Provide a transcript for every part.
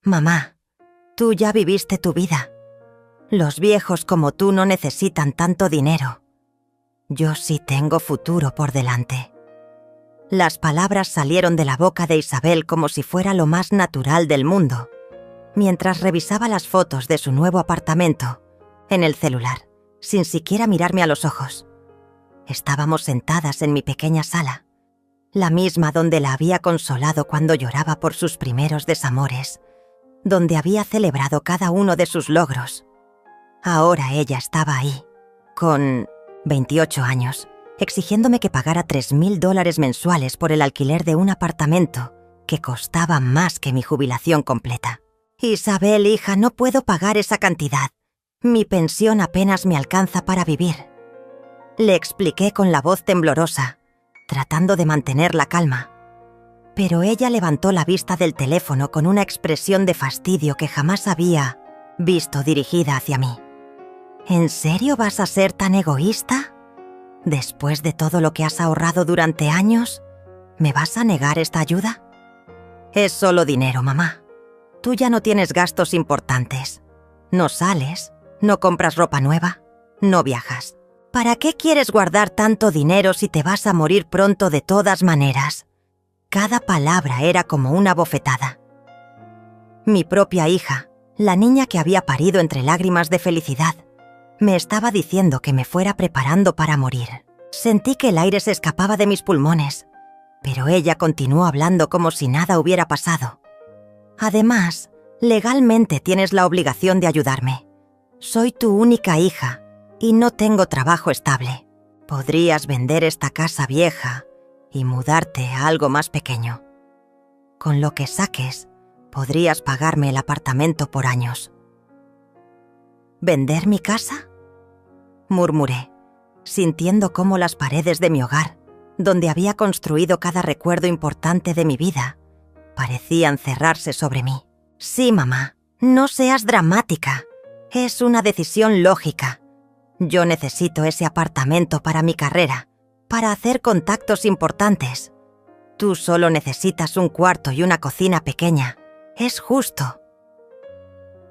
Mamá, tú ya viviste tu vida. Los viejos como tú no necesitan tanto dinero. Yo sí tengo futuro por delante. Las palabras salieron de la boca de Isabel como si fuera lo más natural del mundo, mientras revisaba las fotos de su nuevo apartamento en el celular, sin siquiera mirarme a los ojos. Estábamos sentadas en mi pequeña sala, la misma donde la había consolado cuando lloraba por sus primeros desamores, donde había celebrado cada uno de sus logros. Ahora ella estaba ahí, con 28 años, exigiéndome que pagara $3,000 mensuales por el alquiler de un apartamento que costaba más que mi jubilación completa. Isabel, hija, no puedo pagar esa cantidad. Mi pensión apenas me alcanza para vivir. Le expliqué con la voz temblorosa, tratando de mantener la calma. Pero ella levantó la vista del teléfono con una expresión de fastidio que jamás había visto dirigida hacia mí. ¿En serio vas a ser tan egoísta? Después de todo lo que has ahorrado durante años, ¿me vas a negar esta ayuda? Es solo dinero, mamá. Tú ya no tienes gastos importantes. No sales, no compras ropa nueva, no viajas. ¿Para qué quieres guardar tanto dinero si te vas a morir pronto de todas maneras? Cada palabra era como una bofetada. Mi propia hija, la niña que había parido entre lágrimas de felicidad, me estaba diciendo que me fuera preparando para morir. Sentí que el aire se escapaba de mis pulmones, pero ella continuó hablando como si nada hubiera pasado. Además, legalmente tienes la obligación de ayudarme. Soy tu única hija y no tengo trabajo estable. Podrías vender esta casa vieja y mudarte a algo más pequeño. Con lo que saques, podrías pagarme el apartamento por años. ¿Vender mi casa?, murmuré, sintiendo cómo las paredes de mi hogar, donde había construido cada recuerdo importante de mi vida, parecían cerrarse sobre mí. Sí, mamá, no seas dramática. Es una decisión lógica. Yo necesito ese apartamento para mi carrera, para hacer contactos importantes. Tú solo necesitas un cuarto y una cocina pequeña. Es justo.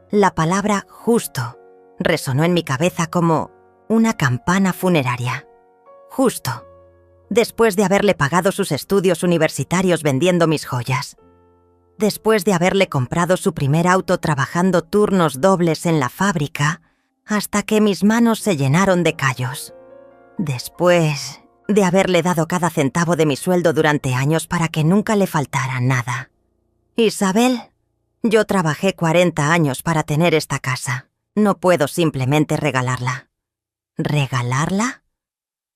La palabra justo resonó en mi cabeza como una campana funeraria. Justo, después de haberle pagado sus estudios universitarios vendiendo mis joyas. Después de haberle comprado su primer auto trabajando turnos dobles en la fábrica, hasta que mis manos se llenaron de callos. Después de haberle dado cada centavo de mi sueldo durante años para que nunca le faltara nada. Isabel, yo trabajé 40 años para tener esta casa. No puedo simplemente regalarla. ¿Regalarla?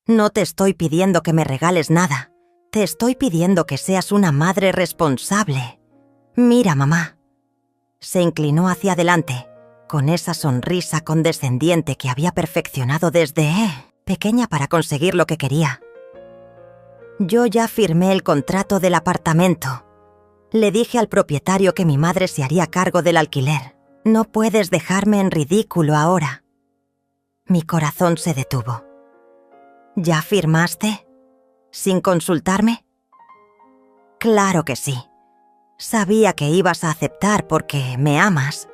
No te estoy pidiendo que me regales nada. Te estoy pidiendo que seas una madre responsable. Mira, mamá. Se inclinó hacia adelante, con esa sonrisa condescendiente que había perfeccionado desde pequeña para conseguir lo que quería. Yo ya firmé el contrato del apartamento. Le dije al propietario que mi madre se haría cargo del alquiler. No puedes dejarme en ridículo ahora. Mi corazón se detuvo. ¿Ya firmaste? ¿Sin consultarme? Claro que sí. Sabía que ibas a aceptar porque me amas.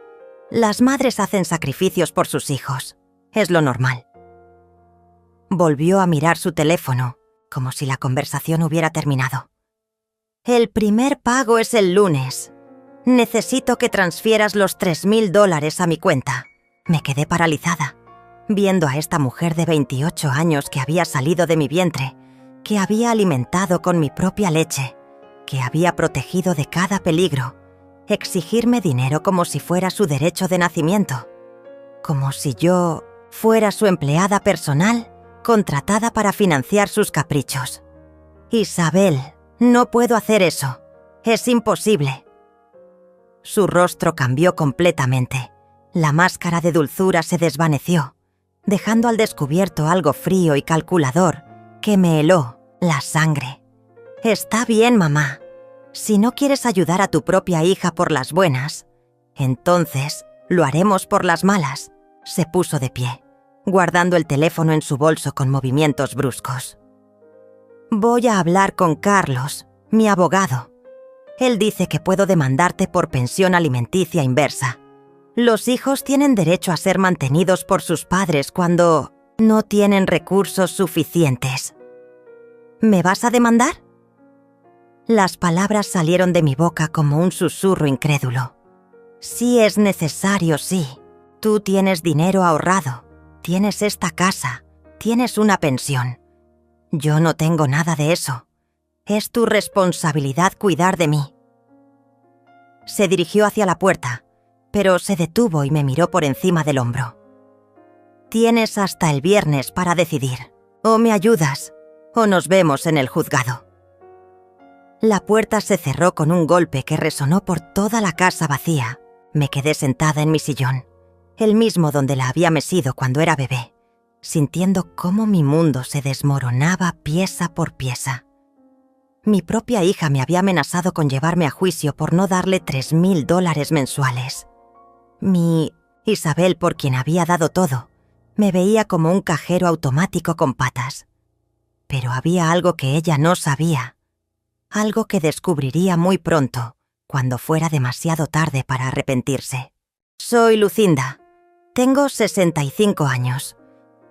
Las madres hacen sacrificios por sus hijos. Es lo normal. Volvió a mirar su teléfono, como si la conversación hubiera terminado. El primer pago es el lunes. Necesito que transfieras los $3,000 a mi cuenta. Me quedé paralizada, viendo a esta mujer de 28 años que había salido de mi vientre, que había alimentado con mi propia leche, que había protegido de cada peligro, exigirme dinero como si fuera su derecho de nacimiento, como si yo fuera su empleada personal, contratada para financiar sus caprichos. Isabel, no puedo hacer eso. Es imposible. Su rostro cambió completamente. La máscara de dulzura se desvaneció, dejando al descubierto algo frío y calculador que me heló la sangre. Está bien, mamá. Si no quieres ayudar a tu propia hija por las buenas, entonces lo haremos por las malas. Se puso de pie, guardando el teléfono en su bolso con movimientos bruscos. Voy a hablar con Carlos, mi abogado. Él dice que puedo demandarte por pensión alimenticia inversa. Los hijos tienen derecho a ser mantenidos por sus padres cuando no tienen recursos suficientes. ¿Me vas a demandar? Las palabras salieron de mi boca como un susurro incrédulo. Si es necesario, sí. Tú tienes dinero ahorrado, tienes esta casa, tienes una pensión. Yo no tengo nada de eso. Es tu responsabilidad cuidar de mí. Se dirigió hacia la puerta, pero se detuvo y me miró por encima del hombro. Tienes hasta el viernes para decidir. O me ayudas, o nos vemos en el juzgado. La puerta se cerró con un golpe que resonó por toda la casa vacía. Me quedé sentada en mi sillón, el mismo donde la había mecido cuando era bebé, sintiendo cómo mi mundo se desmoronaba pieza por pieza. Mi propia hija me había amenazado con llevarme a juicio por no darle $3,000 mensuales. Mi Isabel, por quien había dado todo, me veía como un cajero automático con patas. Pero había algo que ella no sabía, algo que descubriría muy pronto, cuando fuera demasiado tarde para arrepentirse. Soy Lucinda, tengo 65 años,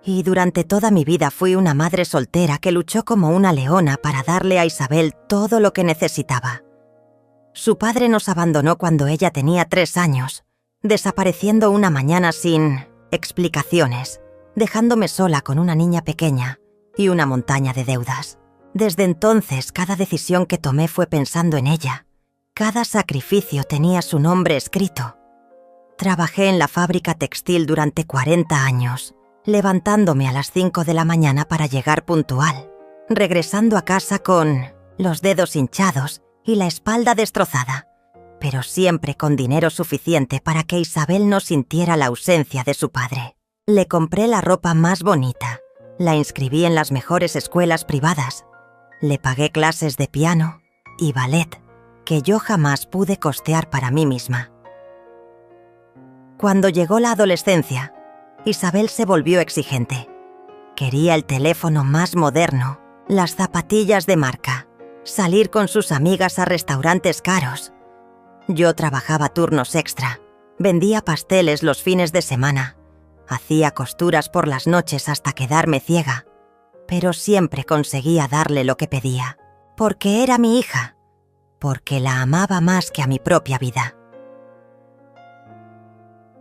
y durante toda mi vida fui una madre soltera que luchó como una leona para darle a Isabel todo lo que necesitaba. Su padre nos abandonó cuando ella tenía 3 años, desapareciendo una mañana sin explicaciones, dejándome sola con una niña pequeña y una montaña de deudas. Desde entonces, cada decisión que tomé fue pensando en ella. Cada sacrificio tenía su nombre escrito. Trabajé en la fábrica textil durante 40 años, levantándome a las 5 de la mañana para llegar puntual, regresando a casa con los dedos hinchados y la espalda destrozada, pero siempre con dinero suficiente para que Isabel no sintiera la ausencia de su padre. Le compré la ropa más bonita, la inscribí en las mejores escuelas privadas, le pagué clases de piano y ballet que yo jamás pude costear para mí misma. Cuando llegó la adolescencia, Isabel se volvió exigente. Quería el teléfono más moderno, las zapatillas de marca, salir con sus amigas a restaurantes caros. Yo trabajaba turnos extra, vendía pasteles los fines de semana, hacía costuras por las noches hasta quedarme ciega, pero siempre conseguía darle lo que pedía, porque era mi hija, porque la amaba más que a mi propia vida.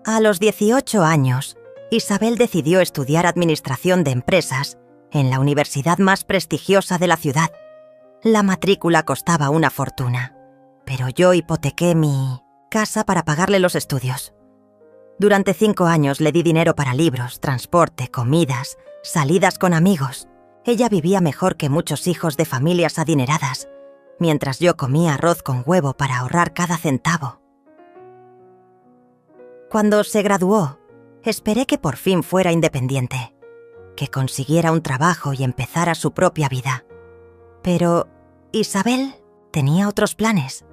A los 18 años, Isabel decidió estudiar administración de empresas en la universidad más prestigiosa de la ciudad. La matrícula costaba una fortuna, pero yo hipotequé mi casa para pagarle los estudios. Durante 5 años le di dinero para libros, transporte, comidas, salidas con amigos. Ella vivía mejor que muchos hijos de familias adineradas, mientras yo comía arroz con huevo para ahorrar cada centavo. Cuando se graduó, esperé que por fin fuera independiente, que consiguiera un trabajo y empezara su propia vida. Pero Isabel tenía otros planes.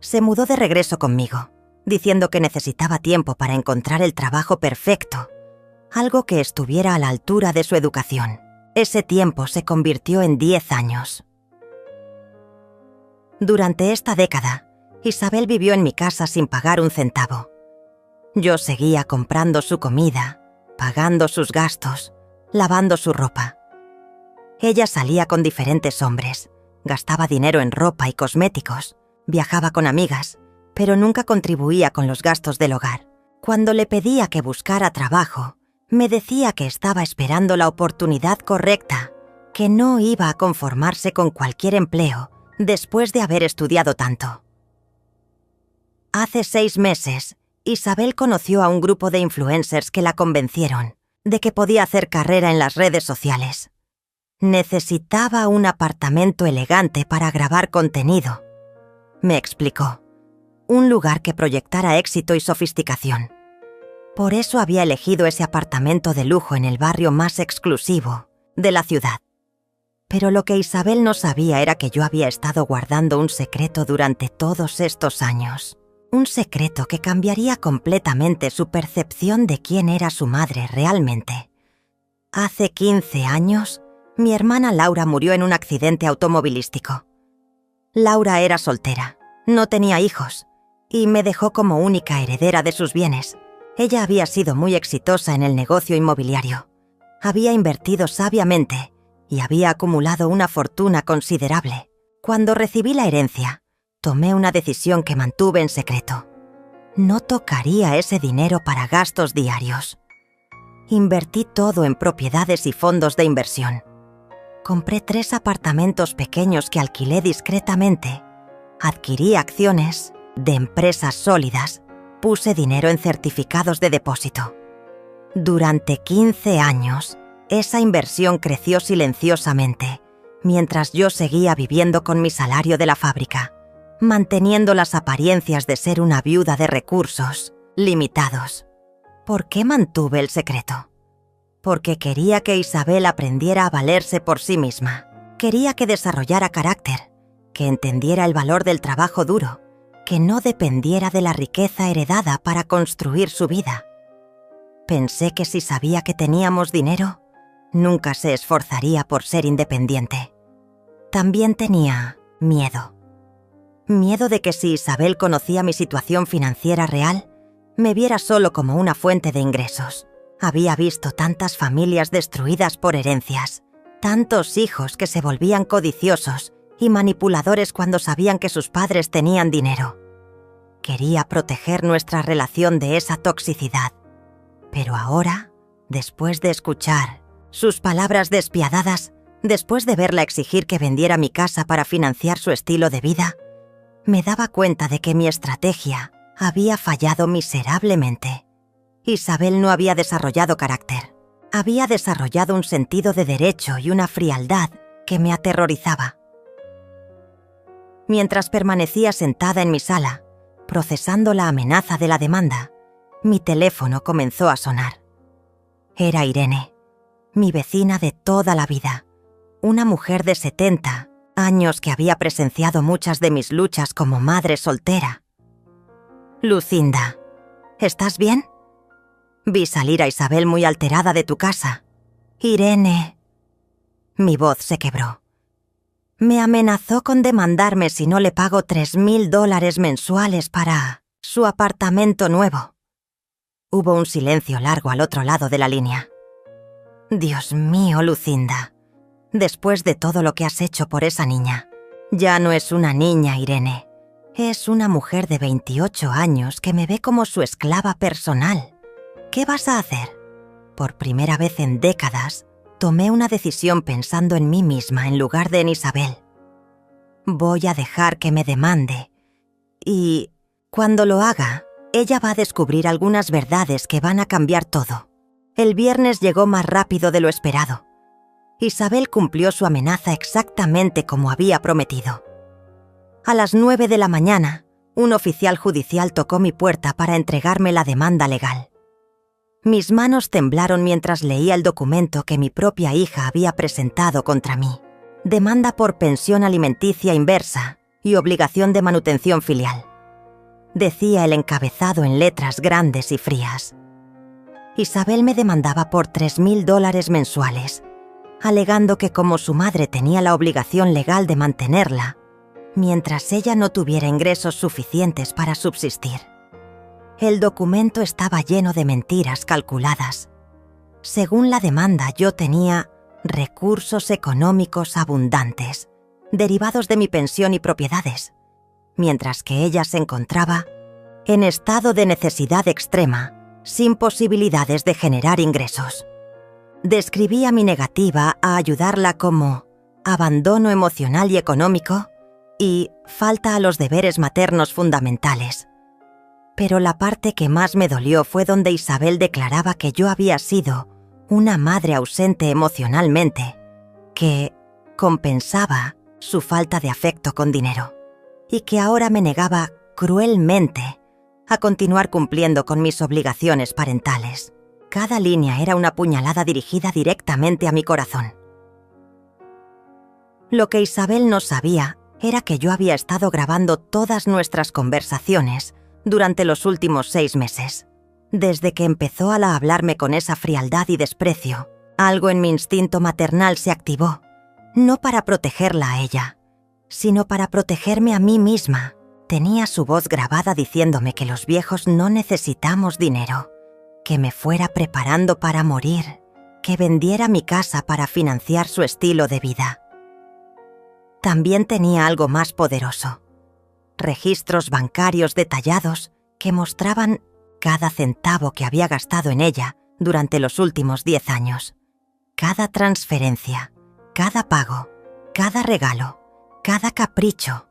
Se mudó de regreso conmigo, diciendo que necesitaba tiempo para encontrar el trabajo perfecto, algo que estuviera a la altura de su educación. Ese tiempo se convirtió en 10 años. Durante esta década, Isabel vivió en mi casa sin pagar un centavo. Yo seguía comprando su comida, pagando sus gastos, lavando su ropa. Ella salía con diferentes hombres, gastaba dinero en ropa y cosméticos, viajaba con amigas, pero nunca contribuía con los gastos del hogar. Cuando le pedía que buscara trabajo, me decía que estaba esperando la oportunidad correcta, que no iba a conformarse con cualquier empleo después de haber estudiado tanto. Hace 6 meses, Isabel conoció a un grupo de influencers que la convencieron de que podía hacer carrera en las redes sociales. Necesitaba un apartamento elegante para grabar contenido, me explicó. Un lugar que proyectara éxito y sofisticación. Por eso había elegido ese apartamento de lujo en el barrio más exclusivo de la ciudad. Pero lo que Isabel no sabía era que yo había estado guardando un secreto durante todos estos años. Un secreto que cambiaría completamente su percepción de quién era su madre realmente. Hace 15 años, mi hermana Laura murió en un accidente automovilístico. Laura era soltera, no tenía hijos, y me dejó como única heredera de sus bienes. Ella había sido muy exitosa en el negocio inmobiliario. Había invertido sabiamente y había acumulado una fortuna considerable. Cuando recibí la herencia, tomé una decisión que mantuve en secreto. No tocaría ese dinero para gastos diarios. Invertí todo en propiedades y fondos de inversión. Compré 3 apartamentos pequeños que alquilé discretamente. Adquirí acciones de empresas sólidas. Puse dinero en certificados de depósito. Durante 15 años, esa inversión creció silenciosamente, mientras yo seguía viviendo con mi salario de la fábrica, manteniendo las apariencias de ser una viuda de recursos limitados. ¿Por qué mantuve el secreto? Porque quería que Isabel aprendiera a valerse por sí misma. Quería que desarrollara carácter, que entendiera el valor del trabajo duro, que no dependiera de la riqueza heredada para construir su vida. Pensé que si sabía que teníamos dinero, nunca se esforzaría por ser independiente. También tenía miedo. Miedo de que si Isabel conocía mi situación financiera real, me viera solo como una fuente de ingresos. Había visto tantas familias destruidas por herencias, tantos hijos que se volvían codiciosos y manipuladores cuando sabían que sus padres tenían dinero. Quería proteger nuestra relación de esa toxicidad. Pero ahora, después de escuchar sus palabras despiadadas, después de verla exigir que vendiera mi casa para financiar su estilo de vida, me daba cuenta de que mi estrategia había fallado miserablemente. Isabel no había desarrollado carácter. Había desarrollado un sentido de derecho y una frialdad que me aterrorizaba. Mientras permanecía sentada en mi sala, procesando la amenaza de la demanda, mi teléfono comenzó a sonar. Era Irene, mi vecina de toda la vida, una mujer de 70 años que había presenciado muchas de mis luchas como madre soltera. Lucinda, ¿estás bien? Vi salir a Isabel muy alterada de tu casa. Irene. Mi voz se quebró. Me amenazó con demandarme si no le pago $3,000 mensuales para su apartamento nuevo. Hubo un silencio largo al otro lado de la línea. Dios mío, Lucinda. Después de todo lo que has hecho por esa niña, ya no es una niña, Irene. Es una mujer de 28 años que me ve como su esclava personal. ¿Qué vas a hacer? Por primera vez en décadas, tomé una decisión pensando en mí misma en lugar de en Isabel. Voy a dejar que me demande. Y cuando lo haga, ella va a descubrir algunas verdades que van a cambiar todo. El viernes llegó más rápido de lo esperado. Isabel cumplió su amenaza exactamente como había prometido. A las 9 de la mañana, un oficial judicial tocó mi puerta para entregarme la demanda legal. Mis manos temblaron mientras leía el documento que mi propia hija había presentado contra mí. Demanda por pensión alimenticia inversa y obligación de manutención filial. Decía el encabezado en letras grandes y frías. Isabel me demandaba por $3,000 mensuales, alegando que como su madre tenía la obligación legal de mantenerla, mientras ella no tuviera ingresos suficientes para subsistir. El documento estaba lleno de mentiras calculadas. Según la demanda, yo tenía recursos económicos abundantes, derivados de mi pensión y propiedades, mientras que ella se encontraba en estado de necesidad extrema, sin posibilidades de generar ingresos. Describía mi negativa a ayudarla como abandono emocional y económico y falta a los deberes maternos fundamentales. Pero la parte que más me dolió fue donde Isabel declaraba que yo había sido una madre ausente emocionalmente, que compensaba su falta de afecto con dinero, y que ahora me negaba cruelmente a continuar cumpliendo con mis obligaciones parentales. Cada línea era una puñalada dirigida directamente a mi corazón. Lo que Isabel no sabía era que yo había estado grabando todas nuestras conversaciones durante los últimos 6 meses. Desde que empezó a hablarme con esa frialdad y desprecio, algo en mi instinto maternal se activó, no para protegerla a ella, sino para protegerme a mí misma. Tenía su voz grabada diciéndome que los viejos no necesitamos dinero, que me fuera preparando para morir, que vendiera mi casa para financiar su estilo de vida. También tenía algo más poderoso: registros bancarios detallados que mostraban cada centavo que había gastado en ella durante los últimos 10 años. Cada transferencia, cada pago, cada regalo, cada capricho.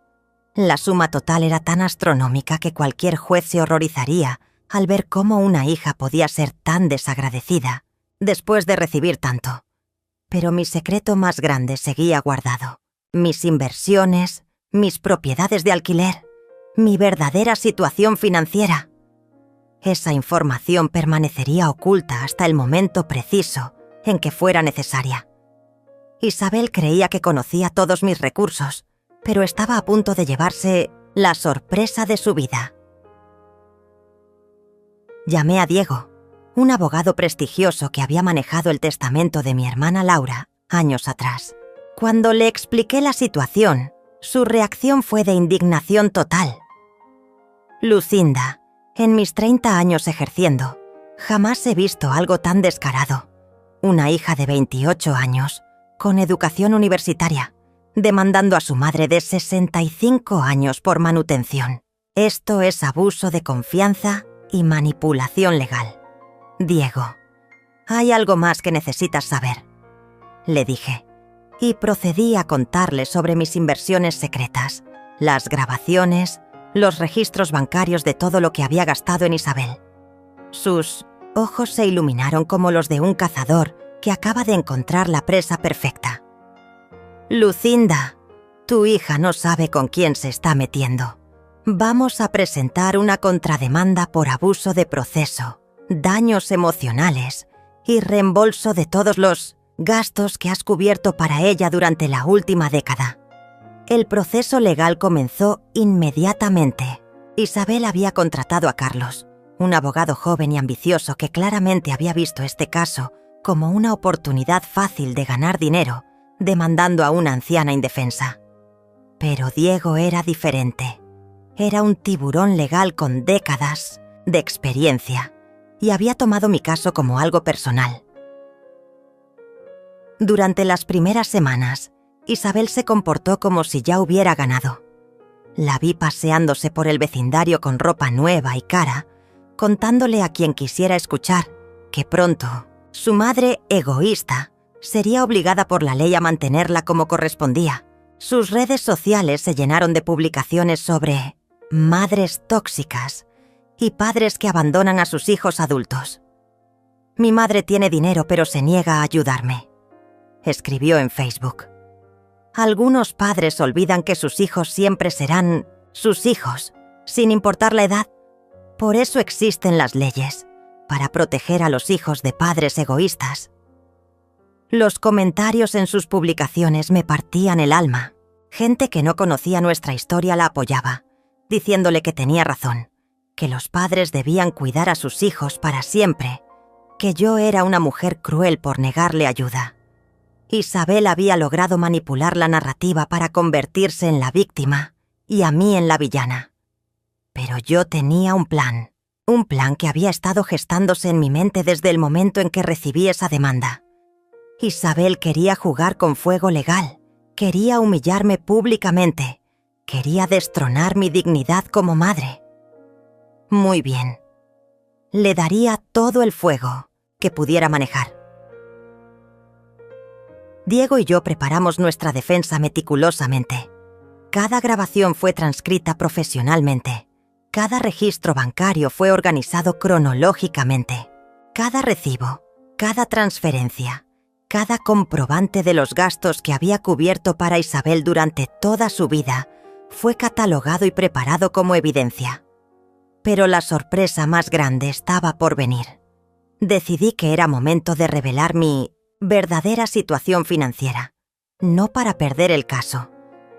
La suma total era tan astronómica que cualquier juez se horrorizaría al ver cómo una hija podía ser tan desagradecida después de recibir tanto. Pero mi secreto más grande seguía guardado: mis inversiones, mis propiedades de alquiler, mi verdadera situación financiera. Esa información permanecería oculta hasta el momento preciso en que fuera necesaria. Isabel creía que conocía todos mis recursos, pero estaba a punto de llevarse la sorpresa de su vida. Llamé a Diego, un abogado prestigioso que había manejado el testamento de mi hermana Laura años atrás. Cuando le expliqué la situación, su reacción fue de indignación total. Lucinda, en mis 30 años ejerciendo, jamás he visto algo tan descarado. Una hija de 28 años, con educación universitaria, demandando a su madre de 65 años por manutención. Esto es abuso de confianza y manipulación legal. Diego, hay algo más que necesitas saber, le dije, y procedí a contarle sobre mis inversiones secretas, las grabaciones, los registros bancarios de todo lo que había gastado en Isabel. Sus ojos se iluminaron como los de un cazador que acaba de encontrar la presa perfecta. Lucinda, tu hija no sabe con quién se está metiendo. Vamos a presentar una contrademanda por abuso de proceso, daños emocionales y reembolso de todos los gastos que has cubierto para ella durante la última década. El proceso legal comenzó inmediatamente. Isabel había contratado a Carlos, un abogado joven y ambicioso que claramente había visto este caso como una oportunidad fácil de ganar dinero, demandando a una anciana indefensa. Pero Diego era diferente. Era un tiburón legal con décadas de experiencia y había tomado mi caso como algo personal. Durante las primeras semanas, Isabel se comportó como si ya hubiera ganado. La vi paseándose por el vecindario con ropa nueva y cara, contándole a quien quisiera escuchar que pronto su madre egoísta sería obligada por la ley a mantenerla como correspondía. Sus redes sociales se llenaron de publicaciones sobre madres tóxicas y padres que abandonan a sus hijos adultos. Mi madre tiene dinero pero se niega a ayudarme, escribió en Facebook. Algunos padres olvidan que sus hijos siempre serán sus hijos, sin importar la edad. Por eso existen las leyes, para proteger a los hijos de padres egoístas. Los comentarios en sus publicaciones me partían el alma. Gente que no conocía nuestra historia la apoyaba, diciéndole que tenía razón, que los padres debían cuidar a sus hijos para siempre, que yo era una mujer cruel por negarle ayuda. Isabel había logrado manipular la narrativa para convertirse en la víctima y a mí en la villana. Pero yo tenía un plan que había estado gestándose en mi mente desde el momento en que recibí esa demanda. Isabel quería jugar con fuego legal, quería humillarme públicamente, quería destronar mi dignidad como madre. Muy bien, le daría todo el fuego que pudiera manejar. Diego y yo preparamos nuestra defensa meticulosamente. Cada grabación fue transcrita profesionalmente. Cada registro bancario fue organizado cronológicamente. Cada recibo, cada transferencia, cada comprobante de los gastos que había cubierto para Isabel durante toda su vida fue catalogado y preparado como evidencia. Pero la sorpresa más grande estaba por venir. Decidí que era momento de revelar mi verdadera situación financiera, no para perder el caso,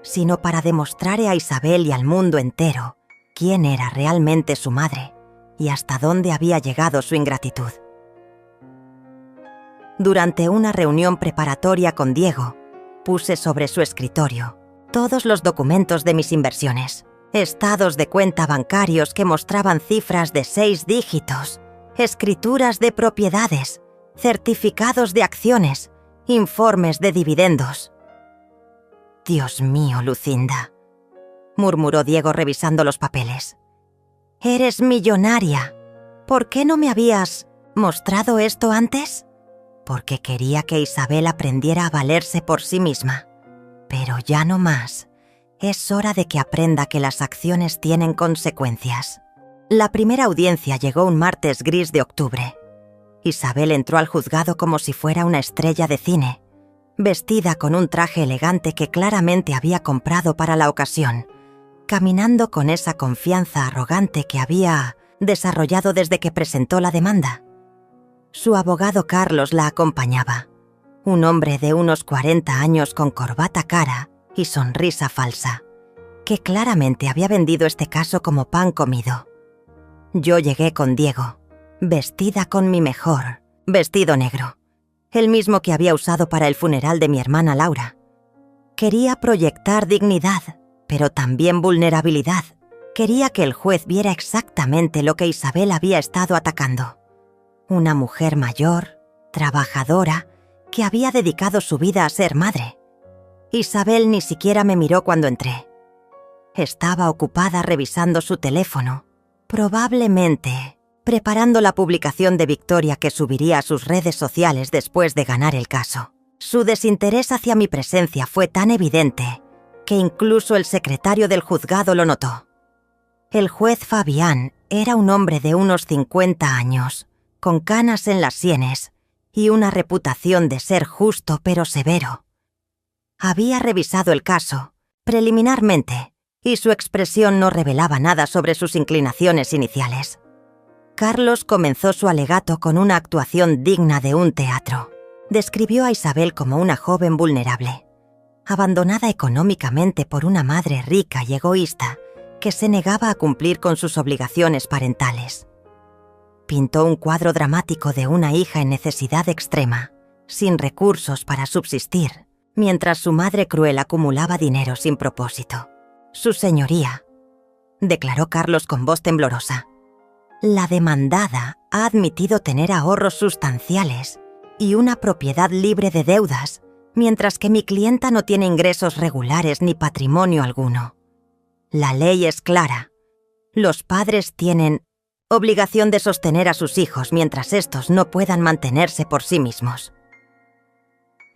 sino para demostrarle a Isabel y al mundo entero quién era realmente su madre y hasta dónde había llegado su ingratitud. Durante una reunión preparatoria con Diego, puse sobre su escritorio todos los documentos de mis inversiones, estados de cuenta bancarios que mostraban cifras de 6 dígitos, escrituras de propiedades, certificados de acciones, informes de dividendos. «Dios mío, Lucinda», murmuró Diego revisando los papeles. «Eres millonaria. ¿Por qué no me habías mostrado esto antes?» «Porque quería que Isabel aprendiera a valerse por sí misma. Pero ya no más. Es hora de que aprenda que las acciones tienen consecuencias». La primera audiencia llegó un martes gris de octubre. Isabel entró al juzgado como si fuera una estrella de cine, vestida con un traje elegante que claramente había comprado para la ocasión, caminando con esa confianza arrogante que había desarrollado desde que presentó la demanda. Su abogado Carlos la acompañaba, un hombre de unos 40 años con corbata cara y sonrisa falsa, que claramente había vendido este caso como pan comido. Yo llegué con Diego, vestida con mi mejor vestido negro, el mismo que había usado para el funeral de mi hermana Laura. Quería proyectar dignidad, pero también vulnerabilidad. Quería que el juez viera exactamente lo que Isabel había estado atacando. Una mujer mayor, trabajadora, que había dedicado su vida a ser madre. Isabel ni siquiera me miró cuando entré. Estaba ocupada revisando su teléfono, probablemente preparando la publicación de Victoria que subiría a sus redes sociales después de ganar el caso. Su desinterés hacia mi presencia fue tan evidente que incluso el secretario del juzgado lo notó. El juez Fabián era un hombre de unos 50 años, con canas en las sienes y una reputación de ser justo pero severo. Había revisado el caso preliminarmente y su expresión no revelaba nada sobre sus inclinaciones iniciales. Carlos comenzó su alegato con una actuación digna de un teatro. Describió a Isabel como una joven vulnerable, abandonada económicamente por una madre rica y egoísta que se negaba a cumplir con sus obligaciones parentales. Pintó un cuadro dramático de una hija en necesidad extrema, sin recursos para subsistir, mientras su madre cruel acumulaba dinero sin propósito. «Su señoría», declaró Carlos con voz temblorosa, «la demandada ha admitido tener ahorros sustanciales y una propiedad libre de deudas, mientras que mi clienta no tiene ingresos regulares ni patrimonio alguno. La ley es clara. Los padres tienen obligación de sostener a sus hijos mientras estos no puedan mantenerse por sí mismos».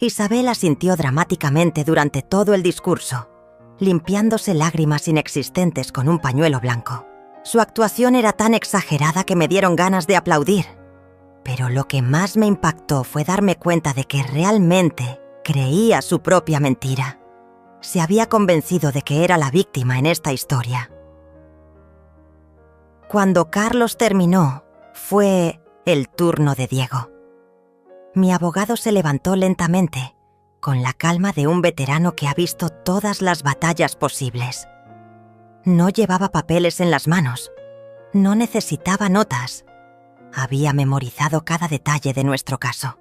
Isabel asintió dramáticamente durante todo el discurso, limpiándose lágrimas inexistentes con un pañuelo blanco. Su actuación era tan exagerada que me dieron ganas de aplaudir. Pero lo que más me impactó fue darme cuenta de que realmente creía su propia mentira. Se había convencido de que era la víctima en esta historia. Cuando Carlos terminó, fue el turno de Diego. Mi abogado se levantó lentamente, con la calma de un veterano que ha visto todas las batallas posibles. No llevaba papeles en las manos. No necesitaba notas. Había memorizado cada detalle de nuestro caso.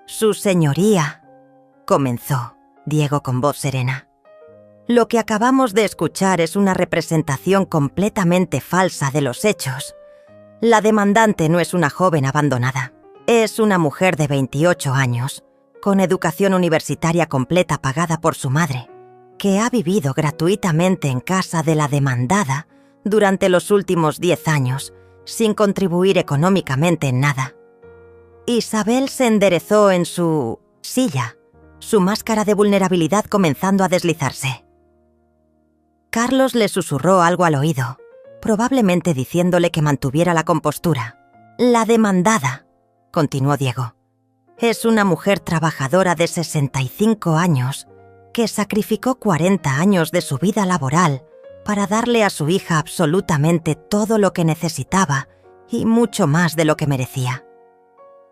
«Su señoría», comenzó Diego con voz serena. «Lo que acabamos de escuchar es una representación completamente falsa de los hechos. La demandante no es una joven abandonada. Es una mujer de 28 años, con educación universitaria completa pagada por su madre, que ha vivido gratuitamente en casa de la demandada durante los últimos 10 años, sin contribuir económicamente en nada». Isabel se enderezó en su silla, su máscara de vulnerabilidad comenzando a deslizarse. Carlos le susurró algo al oído, probablemente diciéndole que mantuviera la compostura. «La demandada», continuó Diego, «es una mujer trabajadora de 65 años que sacrificó 40 años de su vida laboral para darle a su hija absolutamente todo lo que necesitaba y mucho más de lo que merecía.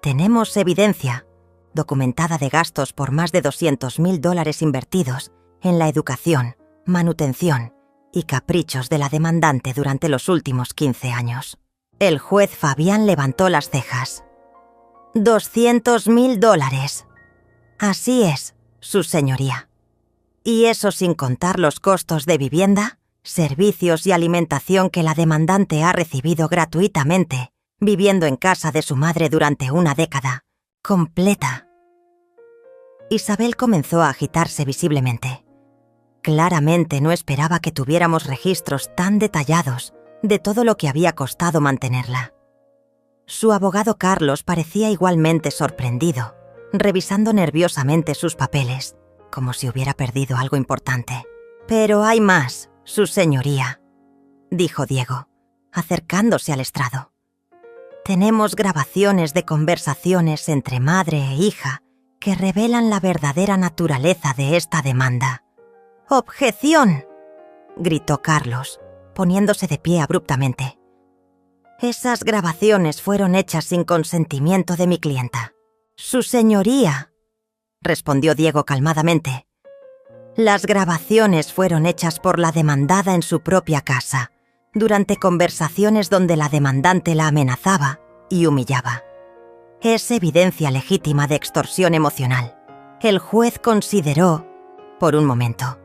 Tenemos evidencia documentada de gastos por más de $200.000 invertidos en la educación, manutención y caprichos de la demandante durante los últimos 15 años. El juez Fabián levantó las cejas. $200.000. Así es, su señoría. Y eso sin contar los costos de vivienda, servicios y alimentación que la demandante ha recibido gratuitamente, viviendo en casa de su madre durante una década completa. Isabel comenzó a agitarse visiblemente. Claramente no esperaba que tuviéramos registros tan detallados de todo lo que había costado mantenerla. Su abogado Carlos parecía igualmente sorprendido, revisando nerviosamente sus papeles, como si hubiera perdido algo importante. «Pero hay más, su señoría», dijo Diego, acercándose al estrado. «Tenemos grabaciones de conversaciones entre madre e hija que revelan la verdadera naturaleza de esta demanda». «¡Objeción!», gritó Carlos, poniéndose de pie abruptamente. «Esas grabaciones fueron hechas sin consentimiento de mi clienta». «Su señoría», respondió Diego calmadamente. «Las grabaciones fueron hechas por la demandada en su propia casa, durante conversaciones donde la demandante la amenazaba y humillaba. Es evidencia legítima de extorsión emocional. El juez consideró, por un momento,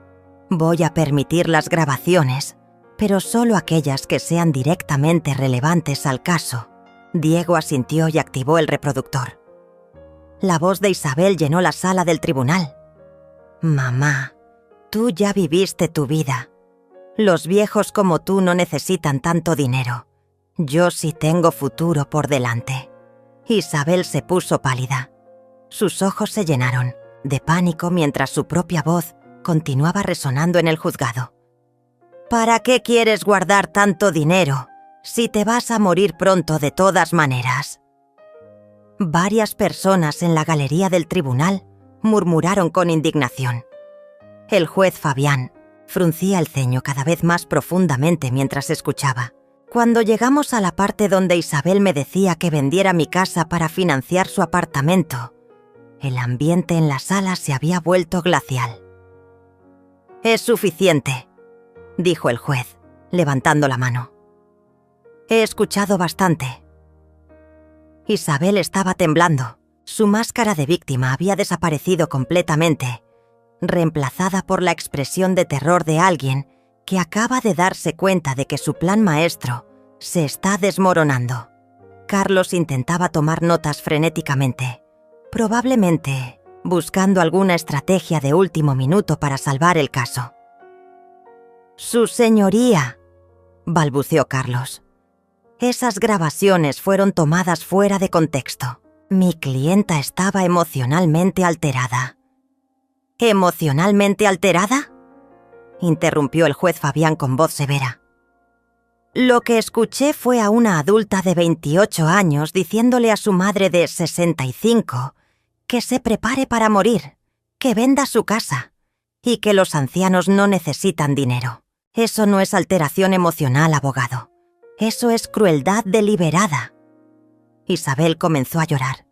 voy a permitir las grabaciones, pero solo aquellas que sean directamente relevantes al caso». Diego asintió y activó el reproductor. La voz de Isabel llenó la sala del tribunal. «Mamá, tú ya viviste tu vida. Los viejos como tú no necesitan tanto dinero. Yo sí tengo futuro por delante». Isabel se puso pálida. Sus ojos se llenaron de pánico mientras su propia voz continuaba resonando en el juzgado. «¿Para qué quieres guardar tanto dinero si te vas a morir pronto de todas maneras?». Varias personas en la galería del tribunal murmuraron con indignación. El juez Fabián fruncía el ceño cada vez más profundamente mientras escuchaba. Cuando llegamos a la parte donde Isabel me decía que vendiera mi casa para financiar su apartamento, el ambiente en la sala se había vuelto glacial. «Es suficiente», dijo el juez, levantando la mano. «He escuchado bastante». Isabel estaba temblando. Su máscara de víctima había desaparecido completamente, reemplazada por la expresión de terror de alguien que acaba de darse cuenta de que su plan maestro se está desmoronando. Carlos intentaba tomar notas frenéticamente, probablemente buscando alguna estrategia de último minuto para salvar el caso. «Su señoría», balbuceó Carlos. «Esas grabaciones fueron tomadas fuera de contexto. Mi clienta estaba emocionalmente alterada». «¿Emocionalmente alterada?», interrumpió el juez Fabián con voz severa. «Lo que escuché fue a una adulta de 28 años diciéndole a su madre de 65 que se prepare para morir, que venda su casa y que los ancianos no necesitan dinero. Eso no es alteración emocional, abogado. Eso es crueldad deliberada». Isabel comenzó a llorar,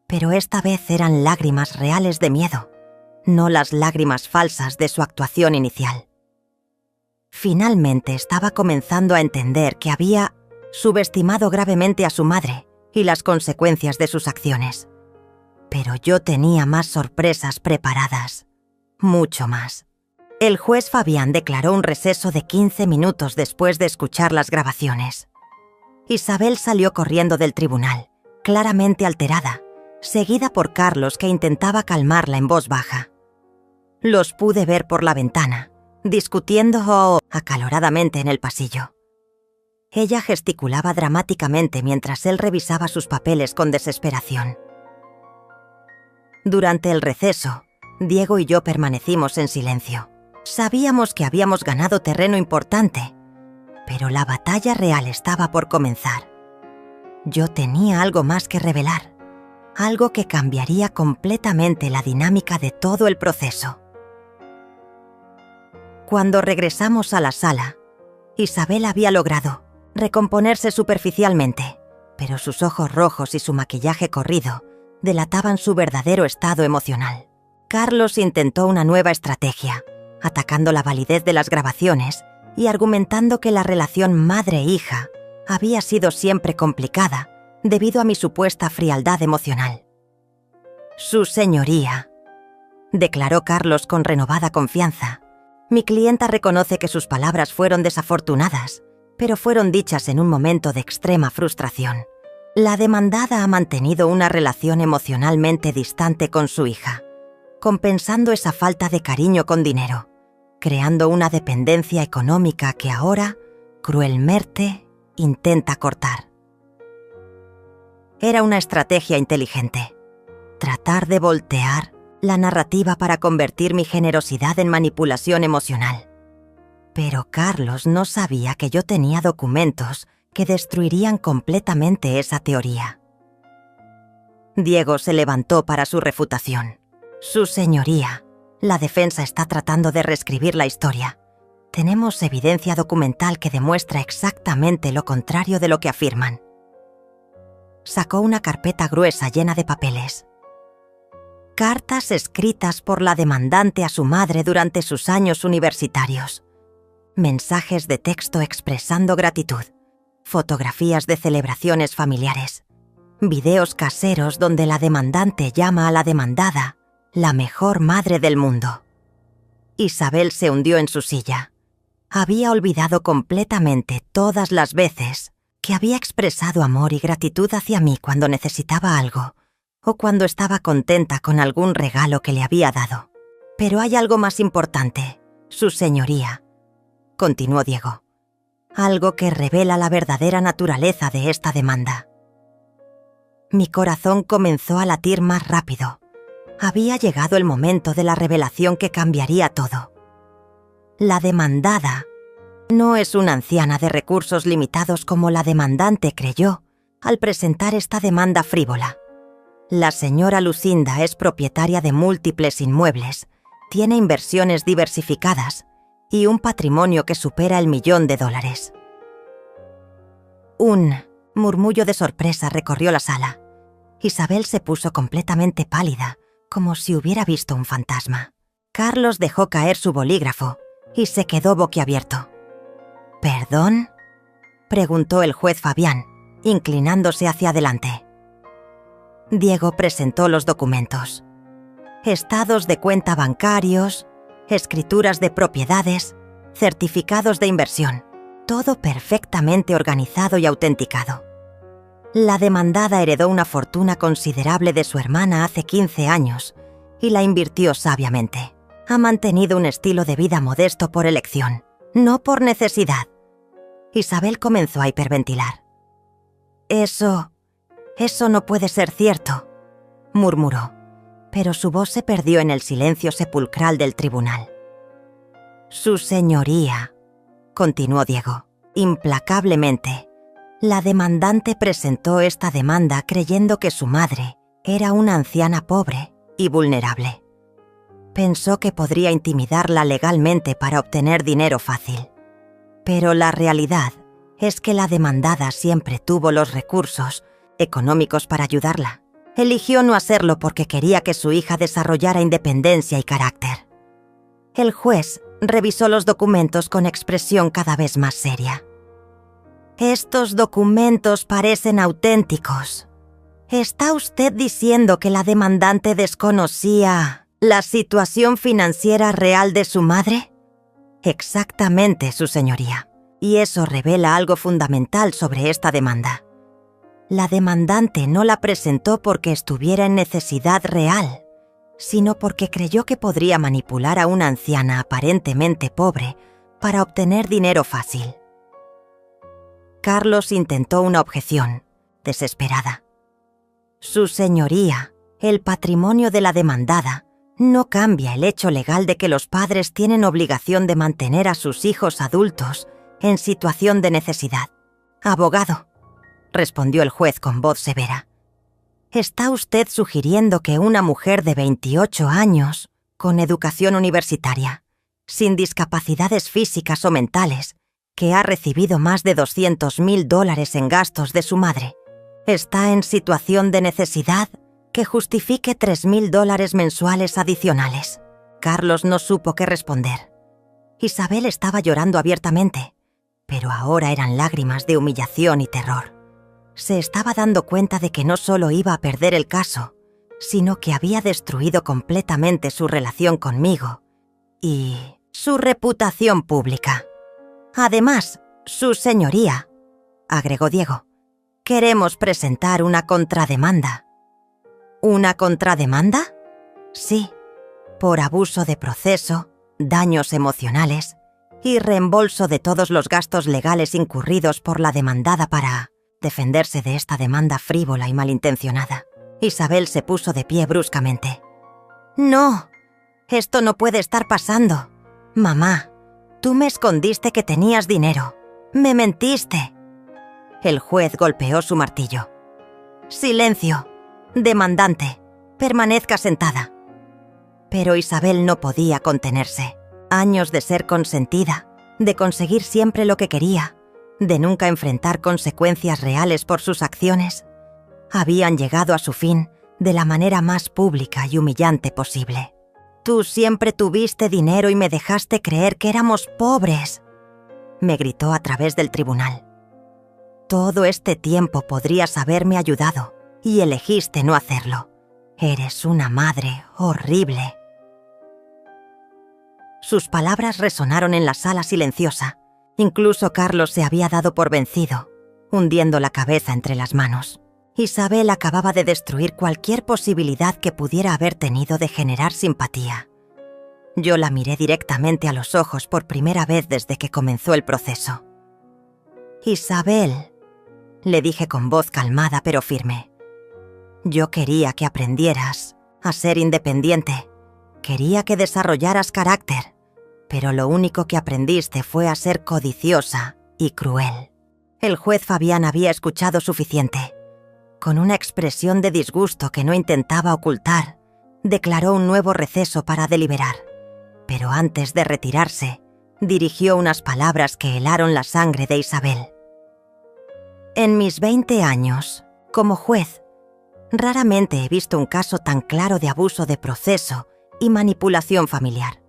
pero esta vez eran lágrimas reales de miedo, no las lágrimas falsas de su actuación inicial. Finalmente estaba comenzando a entender que había subestimado gravemente a su madre y las consecuencias de sus acciones. Pero yo tenía más sorpresas preparadas, mucho más. El juez Fabián declaró un receso de 15 minutos después de escuchar las grabaciones. Isabel salió corriendo del tribunal, claramente alterada, seguida por Carlos, que intentaba calmarla en voz baja. Los pude ver por la ventana, discutiendo acaloradamente en el pasillo. Ella gesticulaba dramáticamente mientras él revisaba sus papeles con desesperación. Durante el receso, Diego y yo permanecimos en silencio. Sabíamos que habíamos ganado terreno importante, pero la batalla real estaba por comenzar. Yo tenía algo más que revelar, algo que cambiaría completamente la dinámica de todo el proceso. Cuando regresamos a la sala, Isabel había logrado recomponerse superficialmente, pero sus ojos rojos y su maquillaje corrido delataban su verdadero estado emocional. Carlos intentó una nueva estrategia, atacando la validez de las grabaciones y argumentando que la relación madre-hija había sido siempre complicada debido a mi supuesta frialdad emocional. «Su señoría», declaró Carlos con renovada confianza. Mi clienta reconoce que sus palabras fueron desafortunadas, pero fueron dichas en un momento de extrema frustración. La demandada ha mantenido una relación emocionalmente distante con su hija, compensando esa falta de cariño con dinero, creando una dependencia económica que ahora, cruelmente, intenta cortar. Era una estrategia inteligente. Tratar de voltear la narrativa para convertir mi generosidad en manipulación emocional. Pero Carlos no sabía que yo tenía documentos que destruirían completamente esa teoría. Diego se levantó para su refutación. Su señoría, la defensa está tratando de reescribir la historia. Tenemos evidencia documental que demuestra exactamente lo contrario de lo que afirman. Sacó una carpeta gruesa llena de papeles. Cartas escritas por la demandante a su madre durante sus años universitarios. Mensajes de texto expresando gratitud. Fotografías de celebraciones familiares. Videos caseros donde la demandante llama a la demandada la mejor madre del mundo. Isabel se hundió en su silla. Había olvidado completamente todas las veces que había expresado amor y gratitud hacia mí cuando necesitaba algo o cuando estaba contenta con algún regalo que le había dado. Pero hay algo más importante, su señoría, continuó Diego. Algo que revela la verdadera naturaleza de esta demanda. Mi corazón comenzó a latir más rápido. Había llegado el momento de la revelación que cambiaría todo. La demandada no es una anciana de recursos limitados como la demandante creyó al presentar esta demanda frívola. La señora Lucinda es propietaria de múltiples inmuebles, tiene inversiones diversificadas y un patrimonio que supera el $1.000.000. Un murmullo de sorpresa recorrió la sala. Isabel se puso completamente pálida, como si hubiera visto un fantasma. Carlos dejó caer su bolígrafo y se quedó boquiabierto. ¿Perdón?, preguntó el juez Fabián, inclinándose hacia adelante. Diego presentó los documentos. Estados de cuenta bancarios, escrituras de propiedades, certificados de inversión, todo perfectamente organizado y autenticado. La demandada heredó una fortuna considerable de su hermana hace 15 años y la invirtió sabiamente. Ha mantenido un estilo de vida modesto por elección, no por necesidad. Isabel comenzó a hiperventilar. Eso no puede ser cierto, murmuró, pero su voz se perdió en el silencio sepulcral del tribunal. Su señoría, continuó Diego, implacablemente. La demandante presentó esta demanda creyendo que su madre era una anciana pobre y vulnerable. Pensó que podría intimidarla legalmente para obtener dinero fácil. Pero la realidad es que la demandada siempre tuvo los recursos económicos para ayudarla. Eligió no hacerlo porque quería que su hija desarrollara independencia y carácter. El juez revisó los documentos con expresión cada vez más seria. Estos documentos parecen auténticos. ¿Está usted diciendo que la demandante desconocía la situación financiera real de su madre? Exactamente, su señoría. Y eso revela algo fundamental sobre esta demanda. La demandante no la presentó porque estuviera en necesidad real, sino porque creyó que podría manipular a una anciana aparentemente pobre para obtener dinero fácil. Carlos intentó una objeción, desesperada. Su señoría, el patrimonio de la demandada, no cambia el hecho legal de que los padres tienen obligación de mantener a sus hijos adultos en situación de necesidad. Abogado, respondió el juez con voz severa. ¿Está usted sugiriendo que una mujer de 28 años, con educación universitaria, sin discapacidades físicas o mentales, que ha recibido más de $200.000 en gastos de su madre, está en situación de necesidad que justifique $3.000 mensuales adicionales? Carlos no supo qué responder. Isabel estaba llorando abiertamente, pero ahora eran lágrimas de humillación y terror. Se estaba dando cuenta de que no solo iba a perder el caso, sino que había destruido completamente su relación conmigo y su reputación pública. Además, su señoría, agregó Diego, queremos presentar una contrademanda. ¿Una contrademanda? Sí, por abuso de proceso, daños emocionales y reembolso de todos los gastos legales incurridos por la demandada para defenderse de esta demanda frívola y malintencionada. Isabel se puso de pie bruscamente. No, esto no puede estar pasando. Mamá, tú me escondiste que tenías dinero. Me mentiste. El juez golpeó su martillo. Silencio. Demandante, permanezca sentada. Pero Isabel no podía contenerse. Años de ser consentida, de conseguir siempre lo que quería, de nunca enfrentar consecuencias reales por sus acciones, habían llegado a su fin de la manera más pública y humillante posible. Tú siempre tuviste dinero y me dejaste creer que éramos pobres, me gritó a través del tribunal. Todo este tiempo podrías haberme ayudado y elegiste no hacerlo. Eres una madre horrible. Sus palabras resonaron en la sala silenciosa. Incluso Carlos se había dado por vencido, hundiendo la cabeza entre las manos. Isabel acababa de destruir cualquier posibilidad que pudiera haber tenido de generar simpatía. Yo la miré directamente a los ojos por primera vez desde que comenzó el proceso. Isabel, le dije con voz calmada pero firme. Yo quería que aprendieras a ser independiente. Quería que desarrollaras carácter, pero lo único que aprendiste fue a ser codiciosa y cruel. El juez Fabián había escuchado suficiente. Con una expresión de disgusto que no intentaba ocultar, declaró un nuevo receso para deliberar. Pero antes de retirarse, dirigió unas palabras que helaron la sangre de Isabel. En mis 20 años, como juez, raramente he visto un caso tan claro de abuso de proceso y manipulación familiar.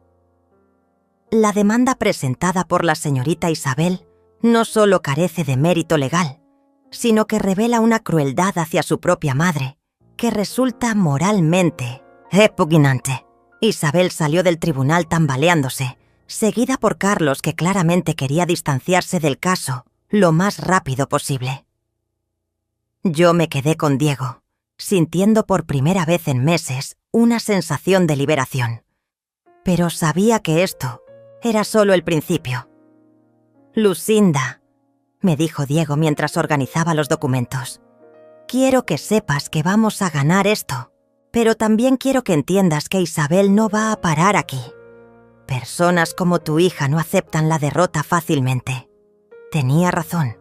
La demanda presentada por la señorita Isabel no solo carece de mérito legal, sino que revela una crueldad hacia su propia madre, que resulta moralmente repugnante. Isabel salió del tribunal tambaleándose, seguida por Carlos, que claramente quería distanciarse del caso lo más rápido posible. Yo me quedé con Diego, sintiendo por primera vez en meses una sensación de liberación. Pero sabía que esto era solo el principio. Lucinda, me dijo Diego mientras organizaba los documentos, quiero que sepas que vamos a ganar esto, pero también quiero que entiendas que Isabel no va a parar aquí. Personas como tu hija no aceptan la derrota fácilmente. Tenía razón.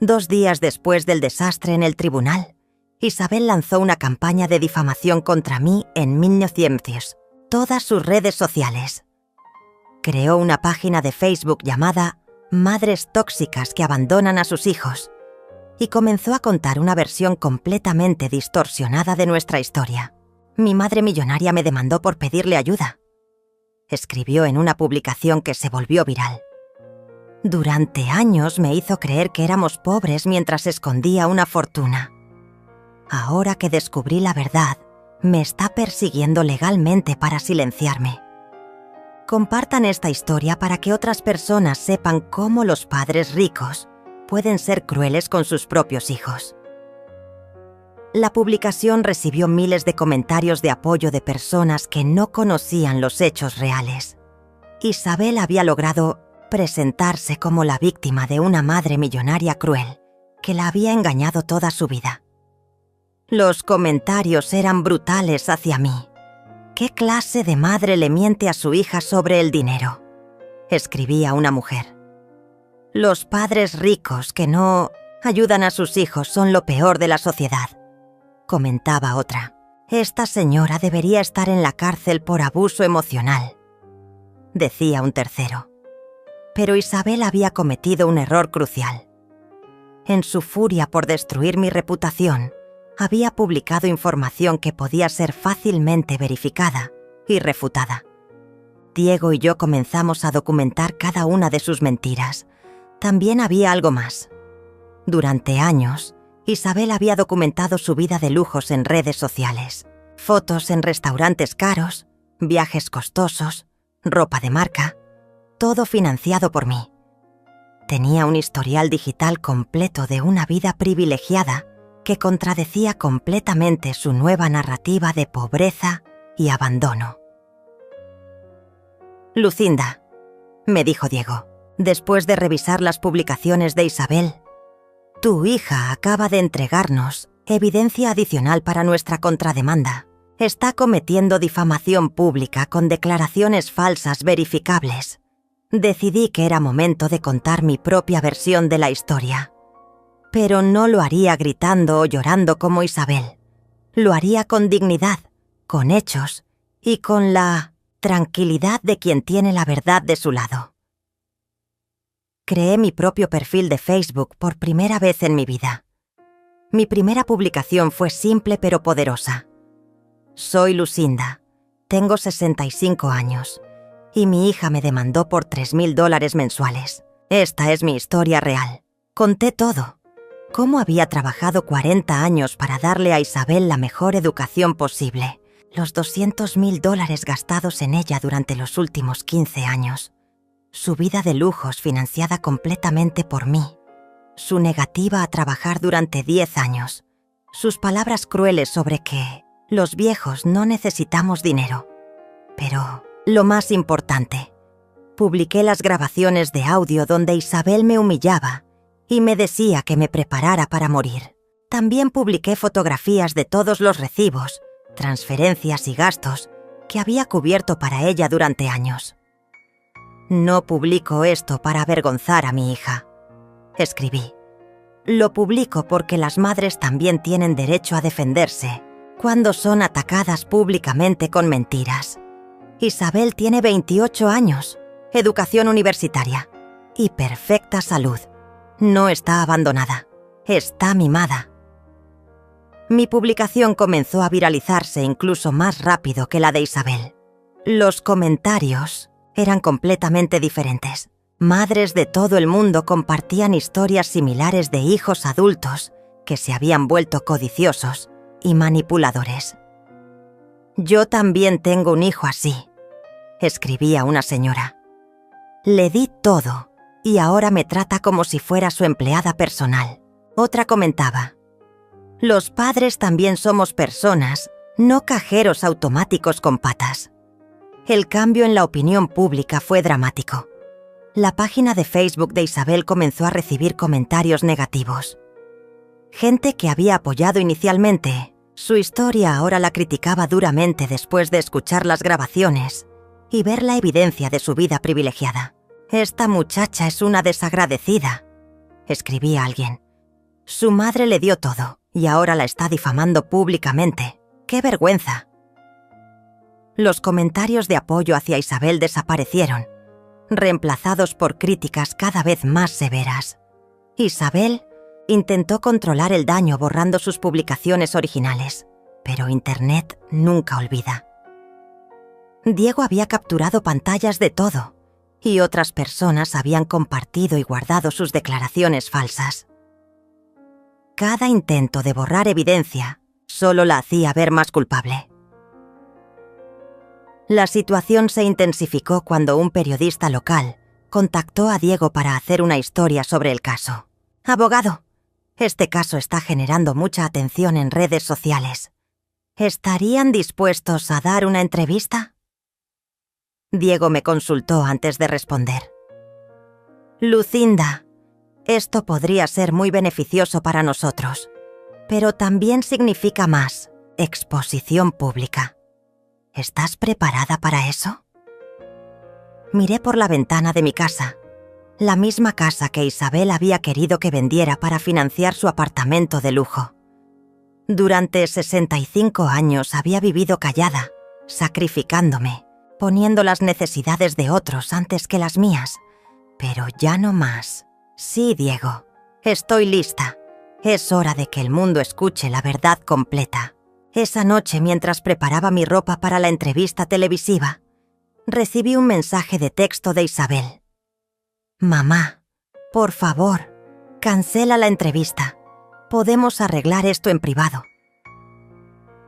2 días después del desastre en el tribunal, Isabel lanzó una campaña de difamación contra mí en 1900, todas sus redes sociales. Creó una página de Facebook llamada Madres tóxicas que abandonan a sus hijos y comenzó a contar una versión completamente distorsionada de nuestra historia. Mi madre millonaria me demandó por pedirle ayuda, escribió en una publicación que se volvió viral. Durante años me hizo creer que éramos pobres mientras escondía una fortuna. Ahora que descubrí la verdad, me está persiguiendo legalmente para silenciarme. Compartan esta historia para que otras personas sepan cómo los padres ricos pueden ser crueles con sus propios hijos. La publicación recibió miles de comentarios de apoyo de personas que no conocían los hechos reales. Isabel había logrado presentarse como la víctima de una madre millonaria cruel que la había engañado toda su vida. Los comentarios eran brutales hacia mí. ¿Qué clase de madre le miente a su hija sobre el dinero?, escribía una mujer. Los padres ricos que no ayudan a sus hijos son lo peor de la sociedad, comentaba otra. Esta señora debería estar en la cárcel por abuso emocional, decía un tercero. Pero Isabel había cometido un error crucial. En su furia por destruir mi reputación, había publicado información que podía ser fácilmente verificada y refutada. Diego y yo comenzamos a documentar cada una de sus mentiras. También había algo más. Durante años, Isabel había documentado su vida de lujos en redes sociales. Fotos en restaurantes caros, viajes costosos, ropa de marca, todo financiado por mí. Tenía un historial digital completo de una vida privilegiada que contradecía completamente su nueva narrativa de pobreza y abandono. «Lucinda», me dijo Diego, después de revisar las publicaciones de Isabel, «tu hija acaba de entregarnos evidencia adicional para nuestra contrademanda. Está cometiendo difamación pública con declaraciones falsas verificables. Decidí que era momento de contar mi propia versión de la historia. Pero no lo haría gritando o llorando como Isabel. Lo haría con dignidad, con hechos y con la tranquilidad de quien tiene la verdad de su lado». Creé mi propio perfil de Facebook por primera vez en mi vida. Mi primera publicación fue simple pero poderosa. «Soy Lucinda, tengo 65 años y mi hija me demandó por $3,000 mensuales. Esta es mi historia real». Conté todo. Cómo había trabajado 40 años para darle a Isabel la mejor educación posible. Los $200,000 gastados en ella durante los últimos 15 años. Su vida de lujos financiada completamente por mí. Su negativa a trabajar durante 10 años. Sus palabras crueles sobre que los viejos no necesitamos dinero. Pero lo más importante, publiqué las grabaciones de audio donde Isabel me humillaba y me decía que me preparara para morir. También publiqué fotografías de todos los recibos, transferencias y gastos que había cubierto para ella durante años. «No publico esto para avergonzar a mi hija», escribí. «Lo publico porque las madres también tienen derecho a defenderse cuando son atacadas públicamente con mentiras. Isabel tiene 28 años, educación universitaria y perfecta salud. No está abandonada, está mimada». Mi publicación comenzó a viralizarse incluso más rápido que la de Isabel. Los comentarios eran completamente diferentes. Madres de todo el mundo compartían historias similares de hijos adultos que se habían vuelto codiciosos y manipuladores. «Yo también tengo un hijo así», escribía una señora. «Le di todo y ahora me trata como si fuera su empleada personal». Otra comentaba: «Los padres también somos personas, no cajeros automáticos con patas». El cambio en la opinión pública fue dramático. La página de Facebook de Isabel comenzó a recibir comentarios negativos. Gente que había apoyado inicialmente su historia ahora la criticaba duramente después de escuchar las grabaciones y ver la evidencia de su vida privilegiada. «Esta muchacha es una desagradecida», escribía alguien. «Su madre le dio todo y ahora la está difamando públicamente. ¡Qué vergüenza!». Los comentarios de apoyo hacia Isabel desaparecieron, reemplazados por críticas cada vez más severas. Isabel intentó controlar el daño borrando sus publicaciones originales, pero Internet nunca olvida. Diego había capturado pantallas de todo, y otras personas habían compartido y guardado sus declaraciones falsas. Cada intento de borrar evidencia solo la hacía ver más culpable. La situación se intensificó cuando un periodista local contactó a Diego para hacer una historia sobre el caso. «Abogado, este caso está generando mucha atención en redes sociales. ¿Estarían dispuestos a dar una entrevista?». Diego me consultó antes de responder. «Lucinda, esto podría ser muy beneficioso para nosotros, pero también significa más exposición pública. ¿Estás preparada para eso?». Miré por la ventana de mi casa, la misma casa que Isabel había querido que vendiera para financiar su apartamento de lujo. Durante 65 años había vivido callada, sacrificándome, poniendo las necesidades de otros antes que las mías. Pero ya no más. Sí, Diego, estoy lista. Es hora de que el mundo escuche la verdad completa. Esa noche, mientras preparaba mi ropa para la entrevista televisiva, recibí un mensaje de texto de Isabel. «Mamá, por favor, cancela la entrevista. Podemos arreglar esto en privado.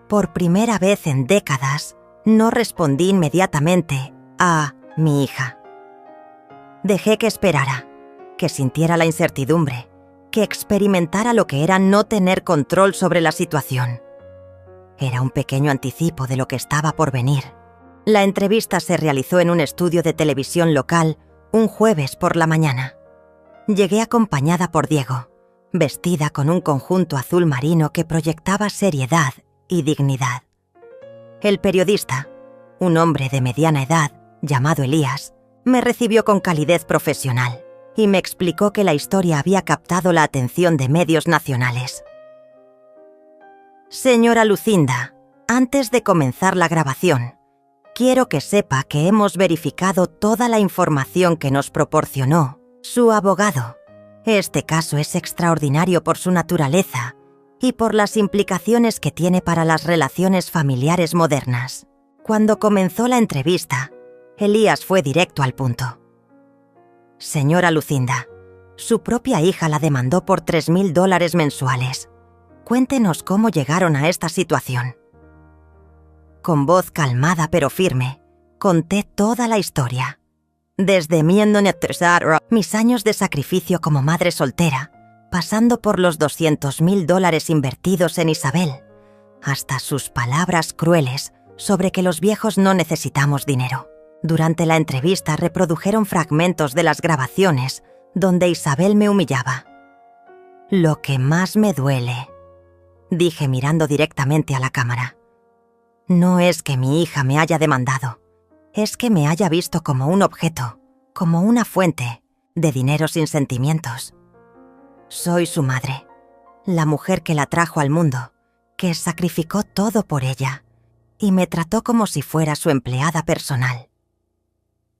Por primera vez en décadas, no respondí inmediatamente a mi hija. Dejé que esperara, que sintiera la incertidumbre, que experimentara lo que era no tener control sobre la situación. Era un pequeño anticipo de lo que estaba por venir. La entrevista se realizó en un estudio de televisión local un jueves por la mañana. Llegué acompañada por Diego, vestida con un conjunto azul marino que proyectaba seriedad y dignidad. El periodista, un hombre de mediana edad, llamado Elías, me recibió con calidez profesional y me explicó que la historia había captado la atención de medios nacionales. Señora Lucinda, antes de comenzar la grabación, quiero que sepa que hemos verificado toda la información que nos proporcionó su abogado. Este caso es extraordinario por su naturaleza y por las implicaciones que tiene para las relaciones familiares modernas. Cuando comenzó la entrevista, Elías fue directo al punto. Señora Lucinda, su propia hija la demandó por $3,000 mensuales. Cuéntenos cómo llegaron a esta situación. Con voz calmada pero firme, conté toda la historia. Desde mis años de sacrificio como madre soltera, pasando por los $200,000 invertidos en Isabel, hasta sus palabras crueles sobre que los viejos no necesitamos dinero. Durante la entrevista reprodujeron fragmentos de las grabaciones donde Isabel me humillaba. Lo que más me duele, dije mirando directamente a la cámara, no es que mi hija me haya demandado, es que me haya visto como un objeto, como una fuente de dinero sin sentimientos. Soy su madre, la mujer que la trajo al mundo, que sacrificó todo por ella y me trató como si fuera su empleada personal.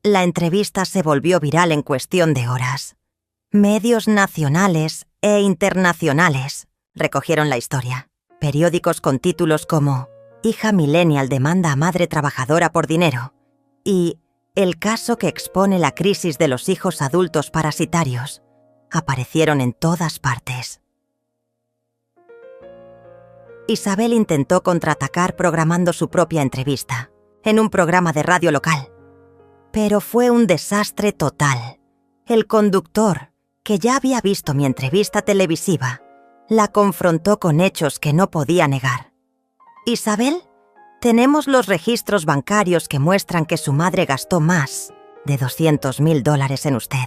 La entrevista se volvió viral en cuestión de horas. Medios nacionales e internacionales recogieron la historia. Periódicos con títulos como «Hija millennial demanda a madre trabajadora por dinero» y «El caso que expone la crisis de los hijos adultos parasitarios» aparecieron en todas partes. Isabel intentó contraatacar programando su propia entrevista en un programa de radio local. Pero fue un desastre total. El conductor, que ya había visto mi entrevista televisiva, la confrontó con hechos que no podía negar. «Isabel, tenemos los registros bancarios que muestran que su madre gastó más de $200,000 en usted.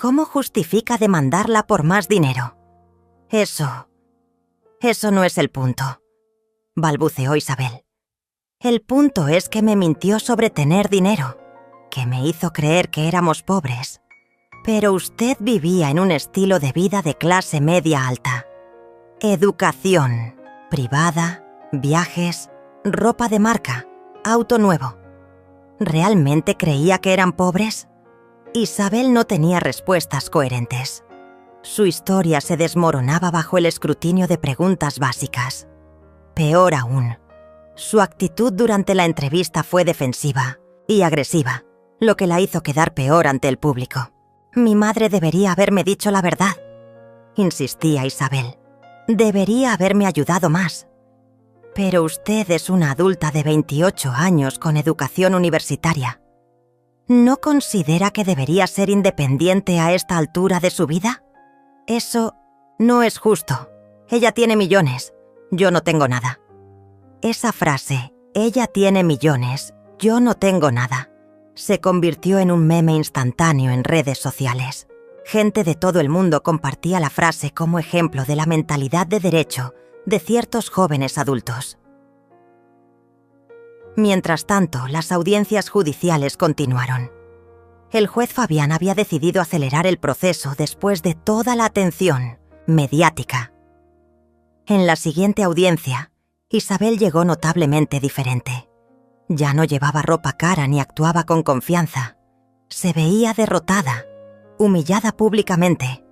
¿Cómo justifica demandarla por más dinero?» Eso no es el punto», balbuceó Isabel. «El punto es que me mintió sobre tener dinero, que me hizo creer que éramos pobres. Pero usted vivía en un estilo de vida de clase media alta. Educación, privada, viajes, ropa de marca, auto nuevo. ¿Realmente creía que eran pobres?» Isabel no tenía respuestas coherentes. Su historia se desmoronaba bajo el escrutinio de preguntas básicas. Peor aún, su actitud durante la entrevista fue defensiva y agresiva, lo que la hizo quedar peor ante el público. «Mi madre debería haberme dicho la verdad», insistía Isabel. «Debería haberme ayudado más. Pero usted es una adulta de 28 años con educación universitaria. ¿No considera que debería ser independiente a esta altura de su vida? Eso no es justo. Ella tiene millones, yo no tengo nada». Esa frase, «ella tiene millones, yo no tengo nada», se convirtió en un meme instantáneo en redes sociales. Gente de todo el mundo compartía la frase como ejemplo de la mentalidad de derecho de ciertos jóvenes adultos. Mientras tanto, las audiencias judiciales continuaron. El juez Fabián había decidido acelerar el proceso después de toda la atención mediática. En la siguiente audiencia, Isabel llegó notablemente diferente. Ya no llevaba ropa cara ni actuaba con confianza. Se veía derrotada, humillada públicamente.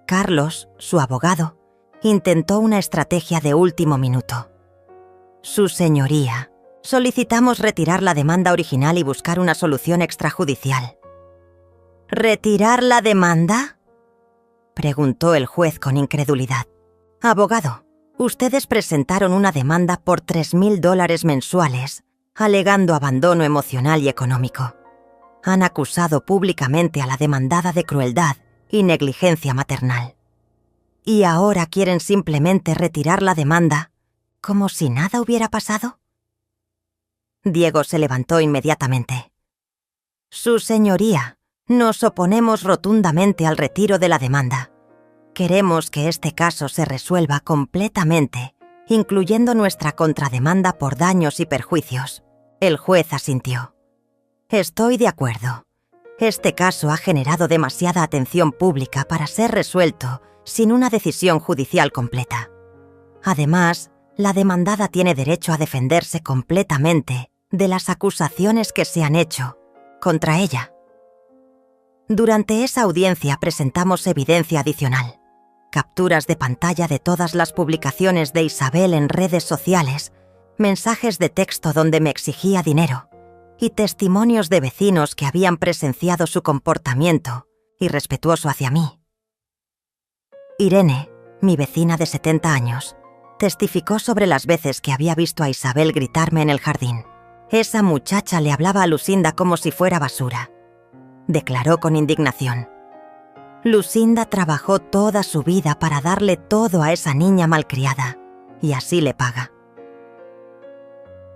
Carlos, su abogado, intentó una estrategia de último minuto. «Su señoría, solicitamos retirar la demanda original y buscar una solución extrajudicial». «¿Retirar la demanda?», preguntó el juez con incredulidad. Abogado, ustedes presentaron una demanda por $3.000 mensuales, alegando abandono emocional y económico. Han acusado públicamente a la demandada de crueldad y negligencia maternal. ¿Y ahora quieren simplemente retirar la demanda como si nada hubiera pasado? Diego se levantó inmediatamente. Su señoría, nos oponemos rotundamente al retiro de la demanda. Queremos que este caso se resuelva completamente, incluyendo nuestra contrademanda por daños y perjuicios. El juez asintió. Estoy de acuerdo. Este caso ha generado demasiada atención pública para ser resuelto sin una decisión judicial completa. Además, la demandada tiene derecho a defenderse completamente de las acusaciones que se han hecho contra ella. Durante esa audiencia presentamos evidencia adicional, capturas de pantalla de todas las publicaciones de Isabel en redes sociales, mensajes de texto donde me exigía dinero y testimonios de vecinos que habían presenciado su comportamiento irrespetuoso hacia mí. Irene, mi vecina de 70 años, testificó sobre las veces que había visto a Isabel gritarme en el jardín. Esa muchacha le hablaba a Lucinda como si fuera basura. Declaró con indignación. Lucinda trabajó toda su vida para darle todo a esa niña malcriada, y así le paga.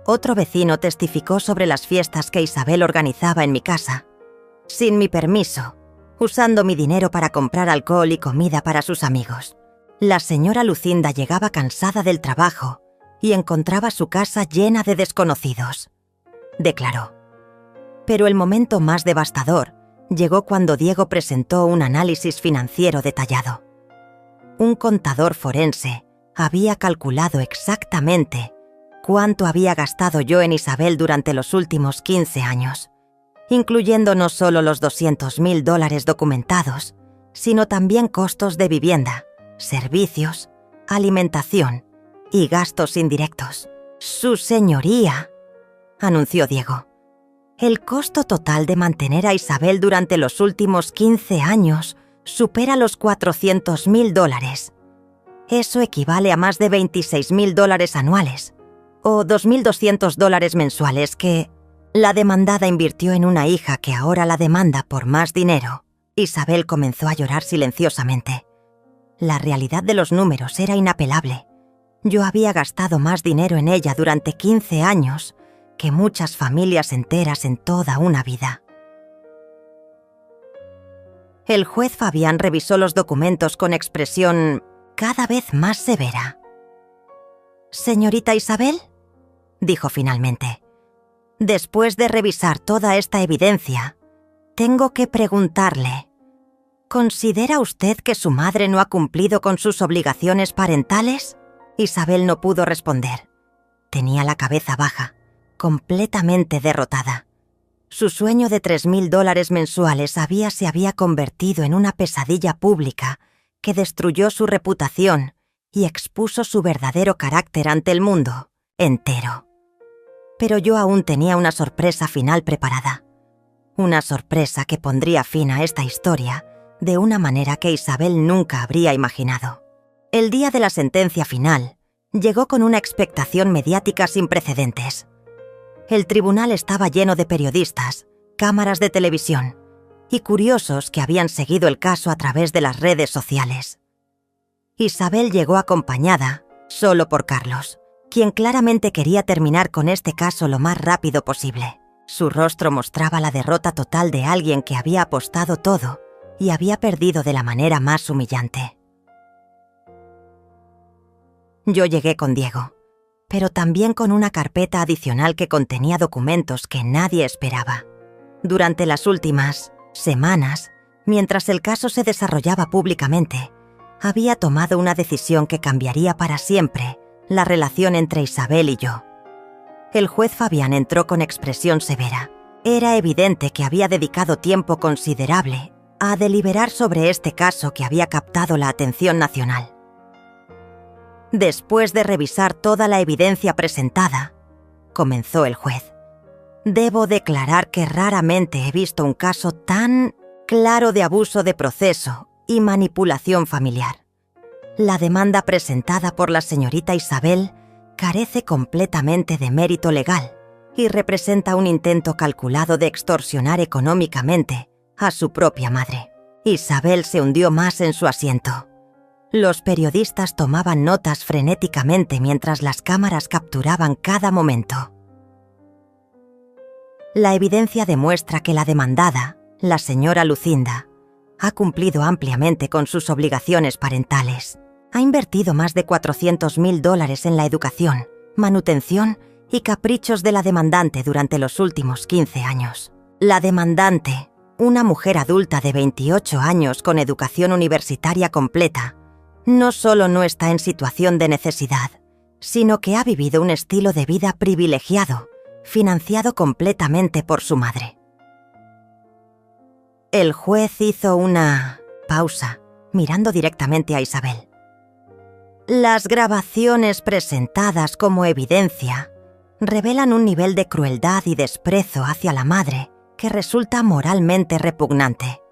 Otro vecino testificó sobre las fiestas que Isabel organizaba en mi casa, sin mi permiso, usando mi dinero para comprar alcohol y comida para sus amigos. La señora Lucinda llegaba cansada del trabajo y encontraba su casa llena de desconocidos, declaró. Pero el momento más devastador llegó cuando Diego presentó un análisis financiero detallado. Un contador forense había calculado exactamente cuánto había gastado yo en Isabel durante los últimos 15 años, incluyendo no solo los $200.000 documentados, sino también costos de vivienda, servicios, alimentación y gastos indirectos. Su señoría, anunció Diego. El costo total de mantener a Isabel durante los últimos 15 años supera los $400.000. Eso equivale a más de $26.000 anuales, o $2.200 mensuales que la demandada invirtió en una hija que ahora la demanda por más dinero. Isabel comenzó a llorar silenciosamente. La realidad de los números era inapelable. Yo había gastado más dinero en ella durante 15 años que muchas familias enteras en toda una vida. El juez Fabián revisó los documentos con expresión cada vez más severa. «Señorita Isabel», dijo finalmente, «después de revisar toda esta evidencia, tengo que preguntarle, ¿considera usted que su madre no ha cumplido con sus obligaciones parentales?» Isabel no pudo responder. Tenía la cabeza baja, completamente derrotada. Su sueño de $3.000 mensuales se había convertido en una pesadilla pública que destruyó su reputación y expuso su verdadero carácter ante el mundo entero. Pero yo aún tenía una sorpresa final preparada. Una sorpresa que pondría fin a esta historia de una manera que Isabel nunca habría imaginado. El día de la sentencia final llegó con una expectación mediática sin precedentes. El tribunal estaba lleno de periodistas, cámaras de televisión y curiosos que habían seguido el caso a través de las redes sociales. Isabel llegó acompañada solo por Carlos, quien claramente quería terminar con este caso lo más rápido posible. Su rostro mostraba la derrota total de alguien que había apostado todo y había perdido de la manera más humillante. Yo llegué con Diego, pero también con una carpeta adicional que contenía documentos que nadie esperaba. Durante las últimas semanas, mientras el caso se desarrollaba públicamente, había tomado una decisión que cambiaría para siempre la relación entre Isabel y yo. El juez Fabián entró con expresión severa. Era evidente que había dedicado tiempo considerable a deliberar sobre este caso que había captado la atención nacional. Después de revisar toda la evidencia presentada, comenzó el juez, debo declarar que raramente he visto un caso tan claro de abuso de proceso y manipulación familiar. La demanda presentada por la señorita Isabel carece completamente de mérito legal y representa un intento calculado de extorsionar económicamente a su propia madre. Isabel se hundió más en su asiento. Los periodistas tomaban notas frenéticamente mientras las cámaras capturaban cada momento. La evidencia demuestra que la demandada, la señora Lucinda, ha cumplido ampliamente con sus obligaciones parentales. Ha invertido más de $400,000 en la educación, manutención y caprichos de la demandante durante los últimos 15 años. La demandante, una mujer adulta de 28 años con educación universitaria completa, no solo no está en situación de necesidad, sino que ha vivido un estilo de vida privilegiado, financiado completamente por su madre. El juez hizo una pausa, mirando directamente a Isabel. Las grabaciones presentadas como evidencia revelan un nivel de crueldad y desprecio hacia la madre que resulta moralmente repugnante.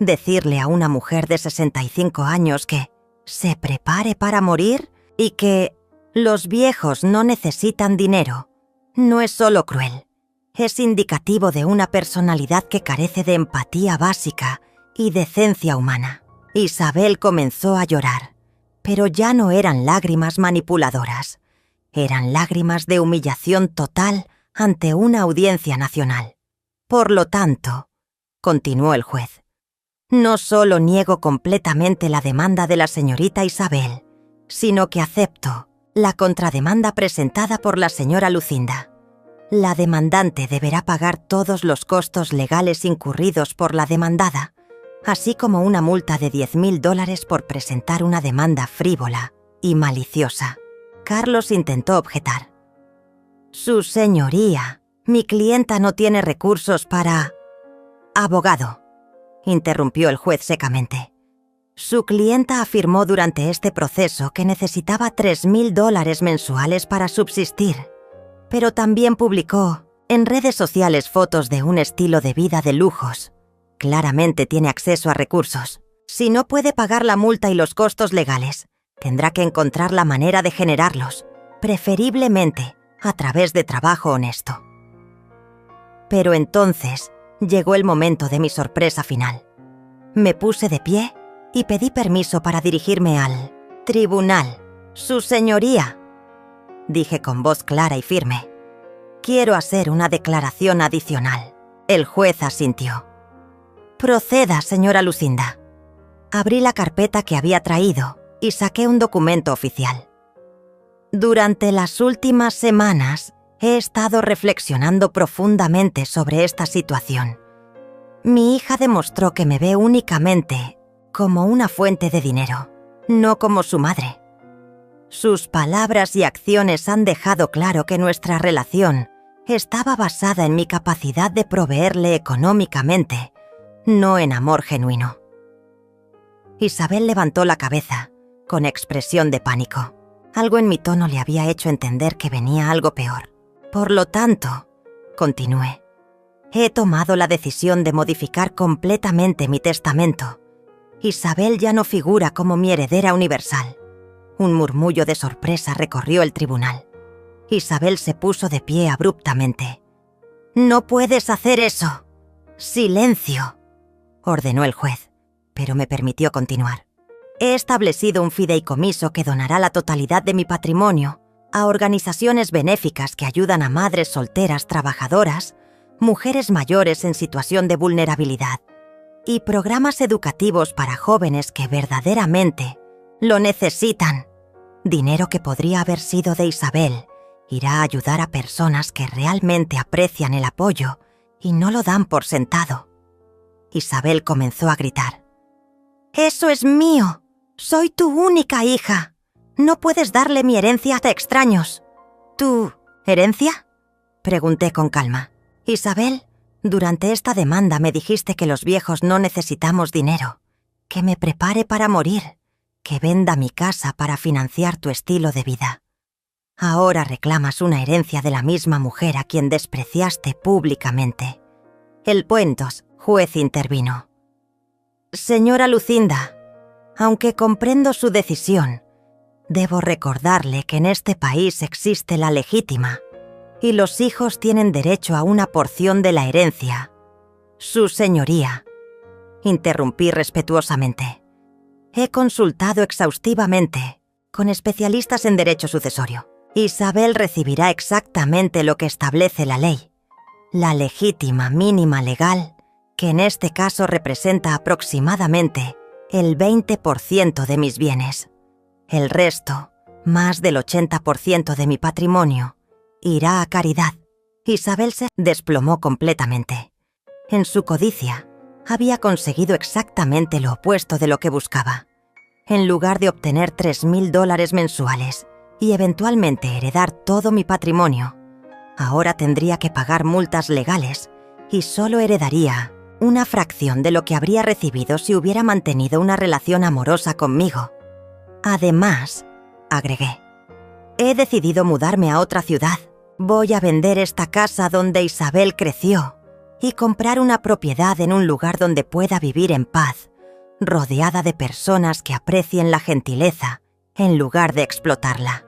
Decirle a una mujer de 65 años que se prepare para morir y que los viejos no necesitan dinero no es solo cruel, es indicativo de una personalidad que carece de empatía básica y decencia humana. Isabel comenzó a llorar, pero ya no eran lágrimas manipuladoras, eran lágrimas de humillación total ante una audiencia nacional. Por lo tanto, continuó el juez, no solo niego completamente la demanda de la señorita Isabel, sino que acepto la contrademanda presentada por la señora Lucinda. La demandante deberá pagar todos los costos legales incurridos por la demandada, así como una multa de $10,000 por presentar una demanda frívola y maliciosa. Carlos intentó objetar. Su señoría, mi clienta no tiene recursos para... Abogado, interrumpió el juez secamente. Su clienta afirmó durante este proceso que necesitaba $3,000 mensuales para subsistir, pero también publicó en redes sociales fotos de un estilo de vida de lujos. Claramente tiene acceso a recursos. Si no puede pagar la multa y los costos legales, tendrá que encontrar la manera de generarlos, preferiblemente a través de trabajo honesto. Pero entonces llegó el momento de mi sorpresa final. Me puse de pie y pedí permiso para dirigirme al tribunal. Su señoría, dije con voz clara y firme. Quiero hacer una declaración adicional. El juez asintió. Proceda, señora Lucinda. Abrí la carpeta que había traído y saqué un documento oficial. Durante las últimas semanas he estado reflexionando profundamente sobre esta situación. Mi hija demostró que me ve únicamente como una fuente de dinero, no como su madre. Sus palabras y acciones han dejado claro que nuestra relación estaba basada en mi capacidad de proveerle económicamente, no en amor genuino. Isabel levantó la cabeza, con expresión de pánico. Algo en mi tono le había hecho entender que venía algo peor. Por lo tanto, continué, he tomado la decisión de modificar completamente mi testamento. Isabel ya no figura como mi heredera universal. Un murmullo de sorpresa recorrió el tribunal. Isabel se puso de pie abruptamente. «No puedes hacer eso. Silencio», ordenó el juez, pero me permitió continuar. He establecido un fideicomiso que donará la totalidad de mi patrimonio a organizaciones benéficas que ayudan a madres solteras trabajadoras, mujeres mayores en situación de vulnerabilidad y programas educativos para jóvenes que verdaderamente lo necesitan. Dinero que podría haber sido de Isabel irá a ayudar a personas que realmente aprecian el apoyo y no lo dan por sentado. Isabel comenzó a gritar. «¡Eso es mío! Soy tu única hija. No puedes darle mi herencia a extraños». «¿Tu herencia?», pregunté con calma. «Isabel, durante esta demanda me dijiste que los viejos no necesitamos dinero, que me prepare para morir, que venda mi casa para financiar tu estilo de vida. Ahora reclamas una herencia de la misma mujer a quien despreciaste públicamente». El juez intervino. «Señora Lucinda, Aunque comprendo su decisión, debo recordarle que en este país existe la legítima y los hijos tienen derecho a una porción de la herencia. Su señoría, interrumpí respetuosamente. He consultado exhaustivamente con especialistas en derecho sucesorio. Isabel recibirá exactamente lo que establece la ley, la legítima mínima legal, que en este caso representa aproximadamente el 20% de mis bienes. El resto, más del 80% de mi patrimonio, irá a caridad. Isabel se desplomó completamente. En su codicia, había conseguido exactamente lo opuesto de lo que buscaba. En lugar de obtener $3,000 mensuales y eventualmente heredar todo mi patrimonio, ahora tendría que pagar multas legales y solo heredaría una fracción de lo que habría recibido si hubiera mantenido una relación amorosa conmigo. Además, agregué, he decidido mudarme a otra ciudad. Voy a vender esta casa donde Isabel creció y comprar una propiedad en un lugar donde pueda vivir en paz, rodeada de personas que aprecien la gentileza en lugar de explotarla.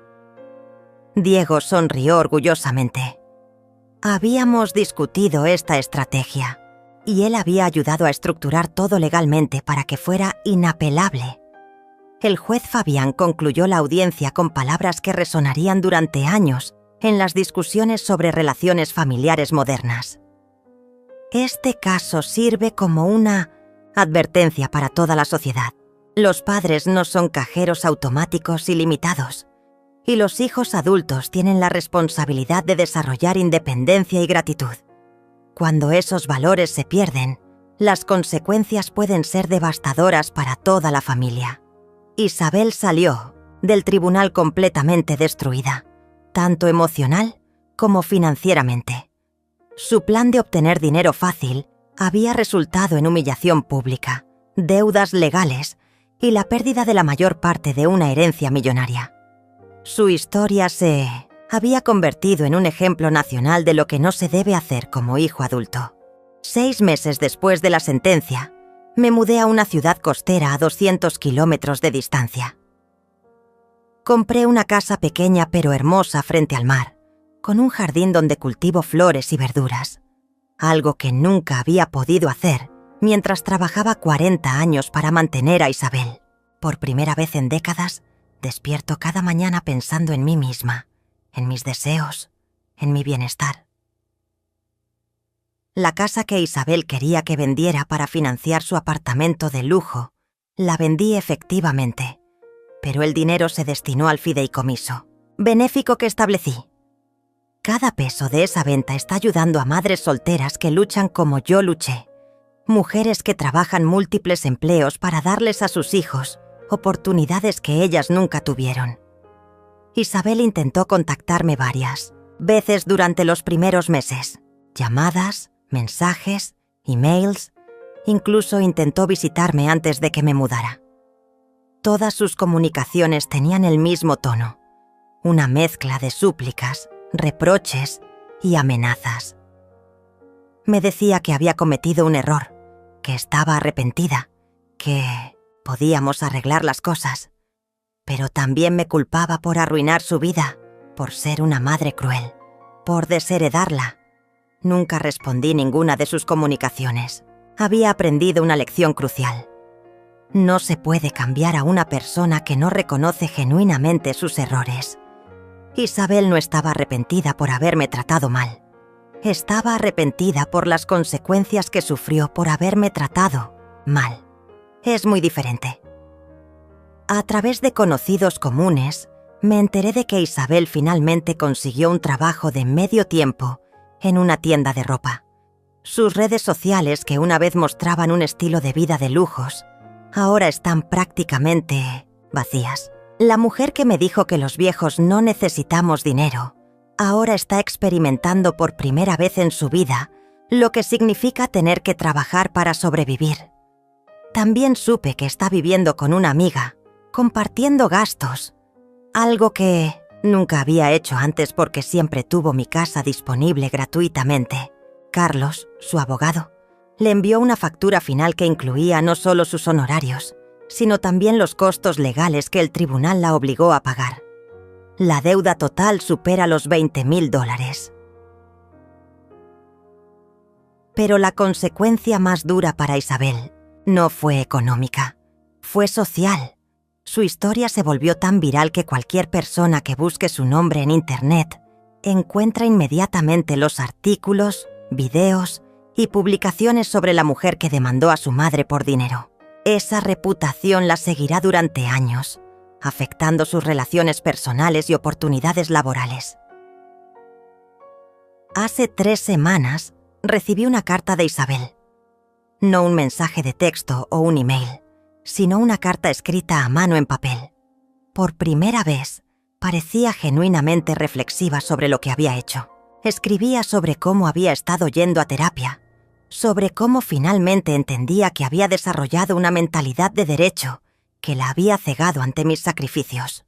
Diego sonrió orgullosamente. Habíamos discutido esta estrategia y él había ayudado a estructurar todo legalmente para que fuera inapelable. El juez Fabián concluyó la audiencia con palabras que resonarían durante años en las discusiones sobre relaciones familiares modernas. Este caso sirve como una advertencia para toda la sociedad. Los padres no son cajeros automáticos ilimitados, y los hijos adultos tienen la responsabilidad de desarrollar independencia y gratitud. Cuando esos valores se pierden, las consecuencias pueden ser devastadoras para toda la familia. Isabel salió del tribunal completamente destruida, tanto emocional como financieramente. Su plan de obtener dinero fácil había resultado en humillación pública, deudas legales y la pérdida de la mayor parte de una herencia millonaria. Su historia se había convertido en un ejemplo nacional de lo que no se debe hacer como hijo adulto. 6 meses después de la sentencia, me mudé a una ciudad costera a 200 kilómetros de distancia. Compré una casa pequeña pero hermosa frente al mar, con un jardín donde cultivo flores y verduras, algo que nunca había podido hacer mientras trabajaba 40 años para mantener a Isabel. Por primera vez en décadas, despierto cada mañana pensando en mí misma, en mis deseos, en mi bienestar. La casa que Isabel quería que vendiera para financiar su apartamento de lujo, la vendí efectivamente, pero el dinero se destinó al fideicomiso benéfico que establecí. Cada peso de esa venta está ayudando a madres solteras que luchan como yo luché, mujeres que trabajan múltiples empleos para darles a sus hijos oportunidades que ellas nunca tuvieron. Isabel intentó contactarme varias veces durante los primeros meses. Llamadas, mensajes, emails, incluso intentó visitarme antes de que me mudara. Todas sus comunicaciones tenían el mismo tono, una mezcla de súplicas, reproches y amenazas. Me decía que había cometido un error, que estaba arrepentida, que podíamos arreglar las cosas, pero también me culpaba por arruinar su vida, por ser una madre cruel, por desheredarla. Nunca respondí ninguna de sus comunicaciones. Había aprendido una lección crucial. No se puede cambiar a una persona que no reconoce genuinamente sus errores. Isabel no estaba arrepentida por haberme tratado mal. Estaba arrepentida por las consecuencias que sufrió por haberme tratado mal. Es muy diferente. A través de conocidos comunes, me enteré de que Isabel finalmente consiguió un trabajo de medio tiempo en una tienda de ropa. Sus redes sociales, que una vez mostraban un estilo de vida de lujos, ahora están prácticamente vacías. La mujer que me dijo que los viejos no necesitamos dinero, ahora está experimentando por primera vez en su vida lo que significa tener que trabajar para sobrevivir. También supe que está viviendo con una amiga, compartiendo gastos, algo que nunca había hecho antes porque siempre tuvo mi casa disponible gratuitamente. Carlos, su abogado, le envió una factura final que incluía no solo sus honorarios, sino también los costos legales que el tribunal la obligó a pagar. La deuda total supera los $20,000. Pero la consecuencia más dura para Isabel no fue económica, fue social. Su historia se volvió tan viral que cualquier persona que busque su nombre en Internet encuentra inmediatamente los artículos, videos y publicaciones sobre la mujer que demandó a su madre por dinero. Esa reputación la seguirá durante años, afectando sus relaciones personales y oportunidades laborales. Hace 3 semanas recibí una carta de Isabel. No un mensaje de texto o un email, sino una carta escrita a mano en papel. Por primera vez, parecía genuinamente reflexiva sobre lo que había hecho. Escribía sobre cómo había estado yendo a terapia, sobre cómo finalmente entendía que había desarrollado una mentalidad de derecho que la había cegado ante mis sacrificios.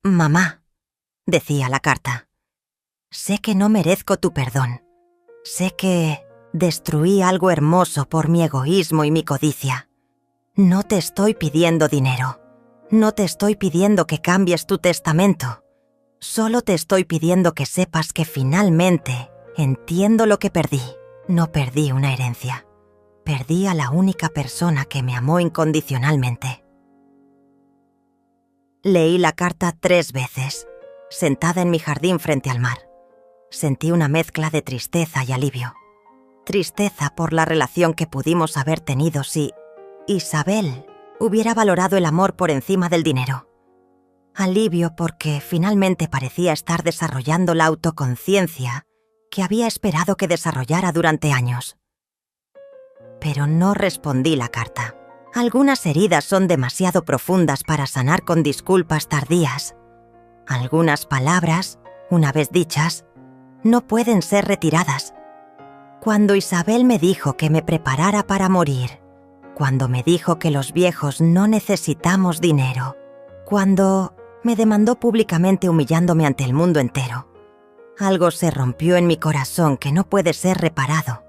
«Mamá», decía la carta, «sé que no merezco tu perdón. Sé que destruí algo hermoso por mi egoísmo y mi codicia. No te estoy pidiendo dinero. No te estoy pidiendo que cambies tu testamento. Solo te estoy pidiendo que sepas que finalmente entiendo lo que perdí. No perdí una herencia. Perdí a la única persona que me amó incondicionalmente». Leí la carta 3 veces, sentada en mi jardín frente al mar. Sentí una mezcla de tristeza y alivio. Tristeza por la relación que pudimos haber tenido si Isabel hubiera valorado el amor por encima del dinero. Alivio porque finalmente parecía estar desarrollando la autoconciencia que había esperado que desarrollara durante años. Pero no respondí la carta. Algunas heridas son demasiado profundas para sanar con disculpas tardías. Algunas palabras, una vez dichas, no pueden ser retiradas. Cuando Isabel me dijo que me preparara para morir, cuando me dijo que los viejos no necesitamos dinero, cuando me demandó públicamente humillándome ante el mundo entero, algo se rompió en mi corazón que no puede ser reparado.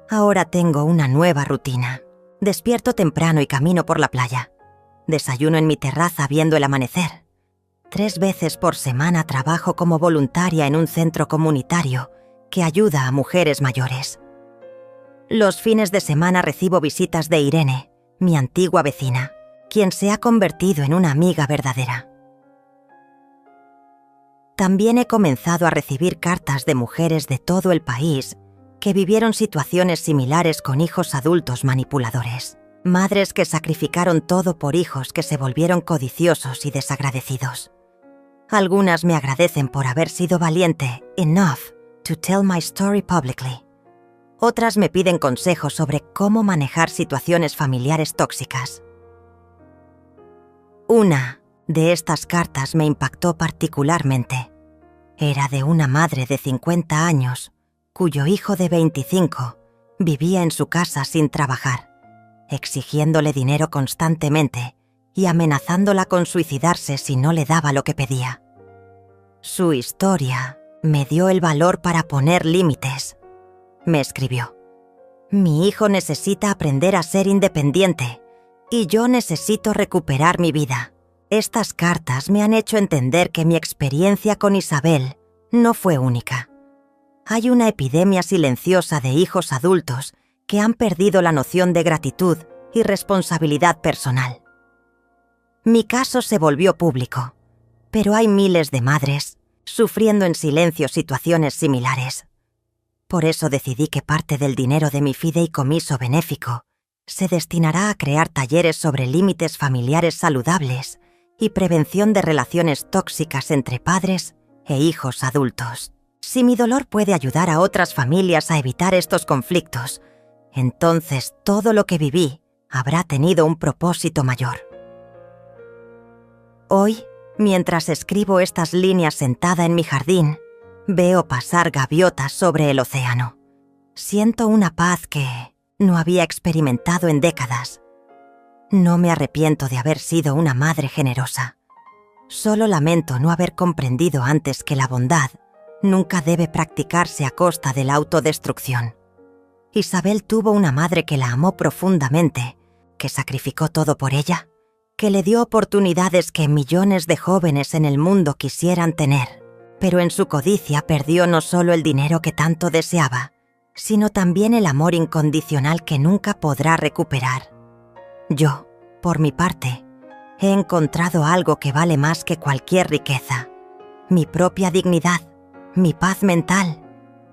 Ahora tengo una nueva rutina. Despierto temprano y camino por la playa. Desayuno en mi terraza viendo el amanecer. 3 veces por semana trabajo como voluntaria en un centro comunitario que ayuda a mujeres mayores. Los fines de semana recibo visitas de Irene, mi antigua vecina, quien se ha convertido en una amiga verdadera. También he comenzado a recibir cartas de mujeres de todo el país que vivieron situaciones similares con hijos adultos manipuladores. Madres que sacrificaron todo por hijos que se volvieron codiciosos y desagradecidos. Algunas me agradecen por haber sido valiente enough to tell my story publicly. Otras me piden consejos sobre cómo manejar situaciones familiares tóxicas. Una de estas cartas me impactó particularmente. Era de una madre de 50 años, cuyo hijo de 25 vivía en su casa sin trabajar, exigiéndole dinero constantemente y amenazándola con suicidarse si no le daba lo que pedía. Su historia me dio el valor para poner límites. Me escribió: «Mi hijo necesita aprender a ser independiente y yo necesito recuperar mi vida». Estas cartas me han hecho entender que mi experiencia con Isabel no fue única. Hay una epidemia silenciosa de hijos adultos que han perdido la noción de gratitud y responsabilidad personal. Mi caso se volvió público, pero hay miles de madres sufriendo en silencio situaciones similares. Por eso decidí que parte del dinero de mi fideicomiso benéfico se destinará a crear talleres sobre límites familiares saludables y prevención de relaciones tóxicas entre padres e hijos adultos. Si mi dolor puede ayudar a otras familias a evitar estos conflictos, entonces todo lo que viví habrá tenido un propósito mayor. Hoy, mientras escribo estas líneas sentada en mi jardín, veo pasar gaviotas sobre el océano. Siento una paz que no había experimentado en décadas. No me arrepiento de haber sido una madre generosa. Solo lamento no haber comprendido antes que la bondad nunca debe practicarse a costa de la autodestrucción. Isabel tuvo una madre que la amó profundamente, que sacrificó todo por ella, que le dio oportunidades que millones de jóvenes en el mundo quisieran tener, pero en su codicia perdió no solo el dinero que tanto deseaba, sino también el amor incondicional que nunca podrá recuperar. Yo, por mi parte, he encontrado algo que vale más que cualquier riqueza: mi propia dignidad, mi paz mental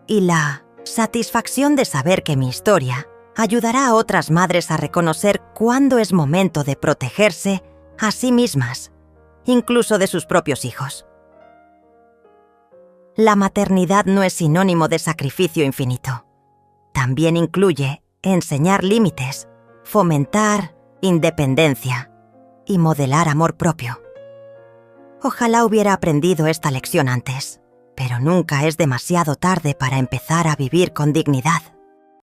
y la satisfacción de saber que mi historia ayudará a otras madres a reconocer cuándo es momento de protegerse a sí mismas, incluso de sus propios hijos. La maternidad no es sinónimo de sacrificio infinito. También incluye enseñar límites, fomentar independencia y modelar amor propio. Ojalá hubiera aprendido esta lección antes, pero nunca es demasiado tarde para empezar a vivir con dignidad.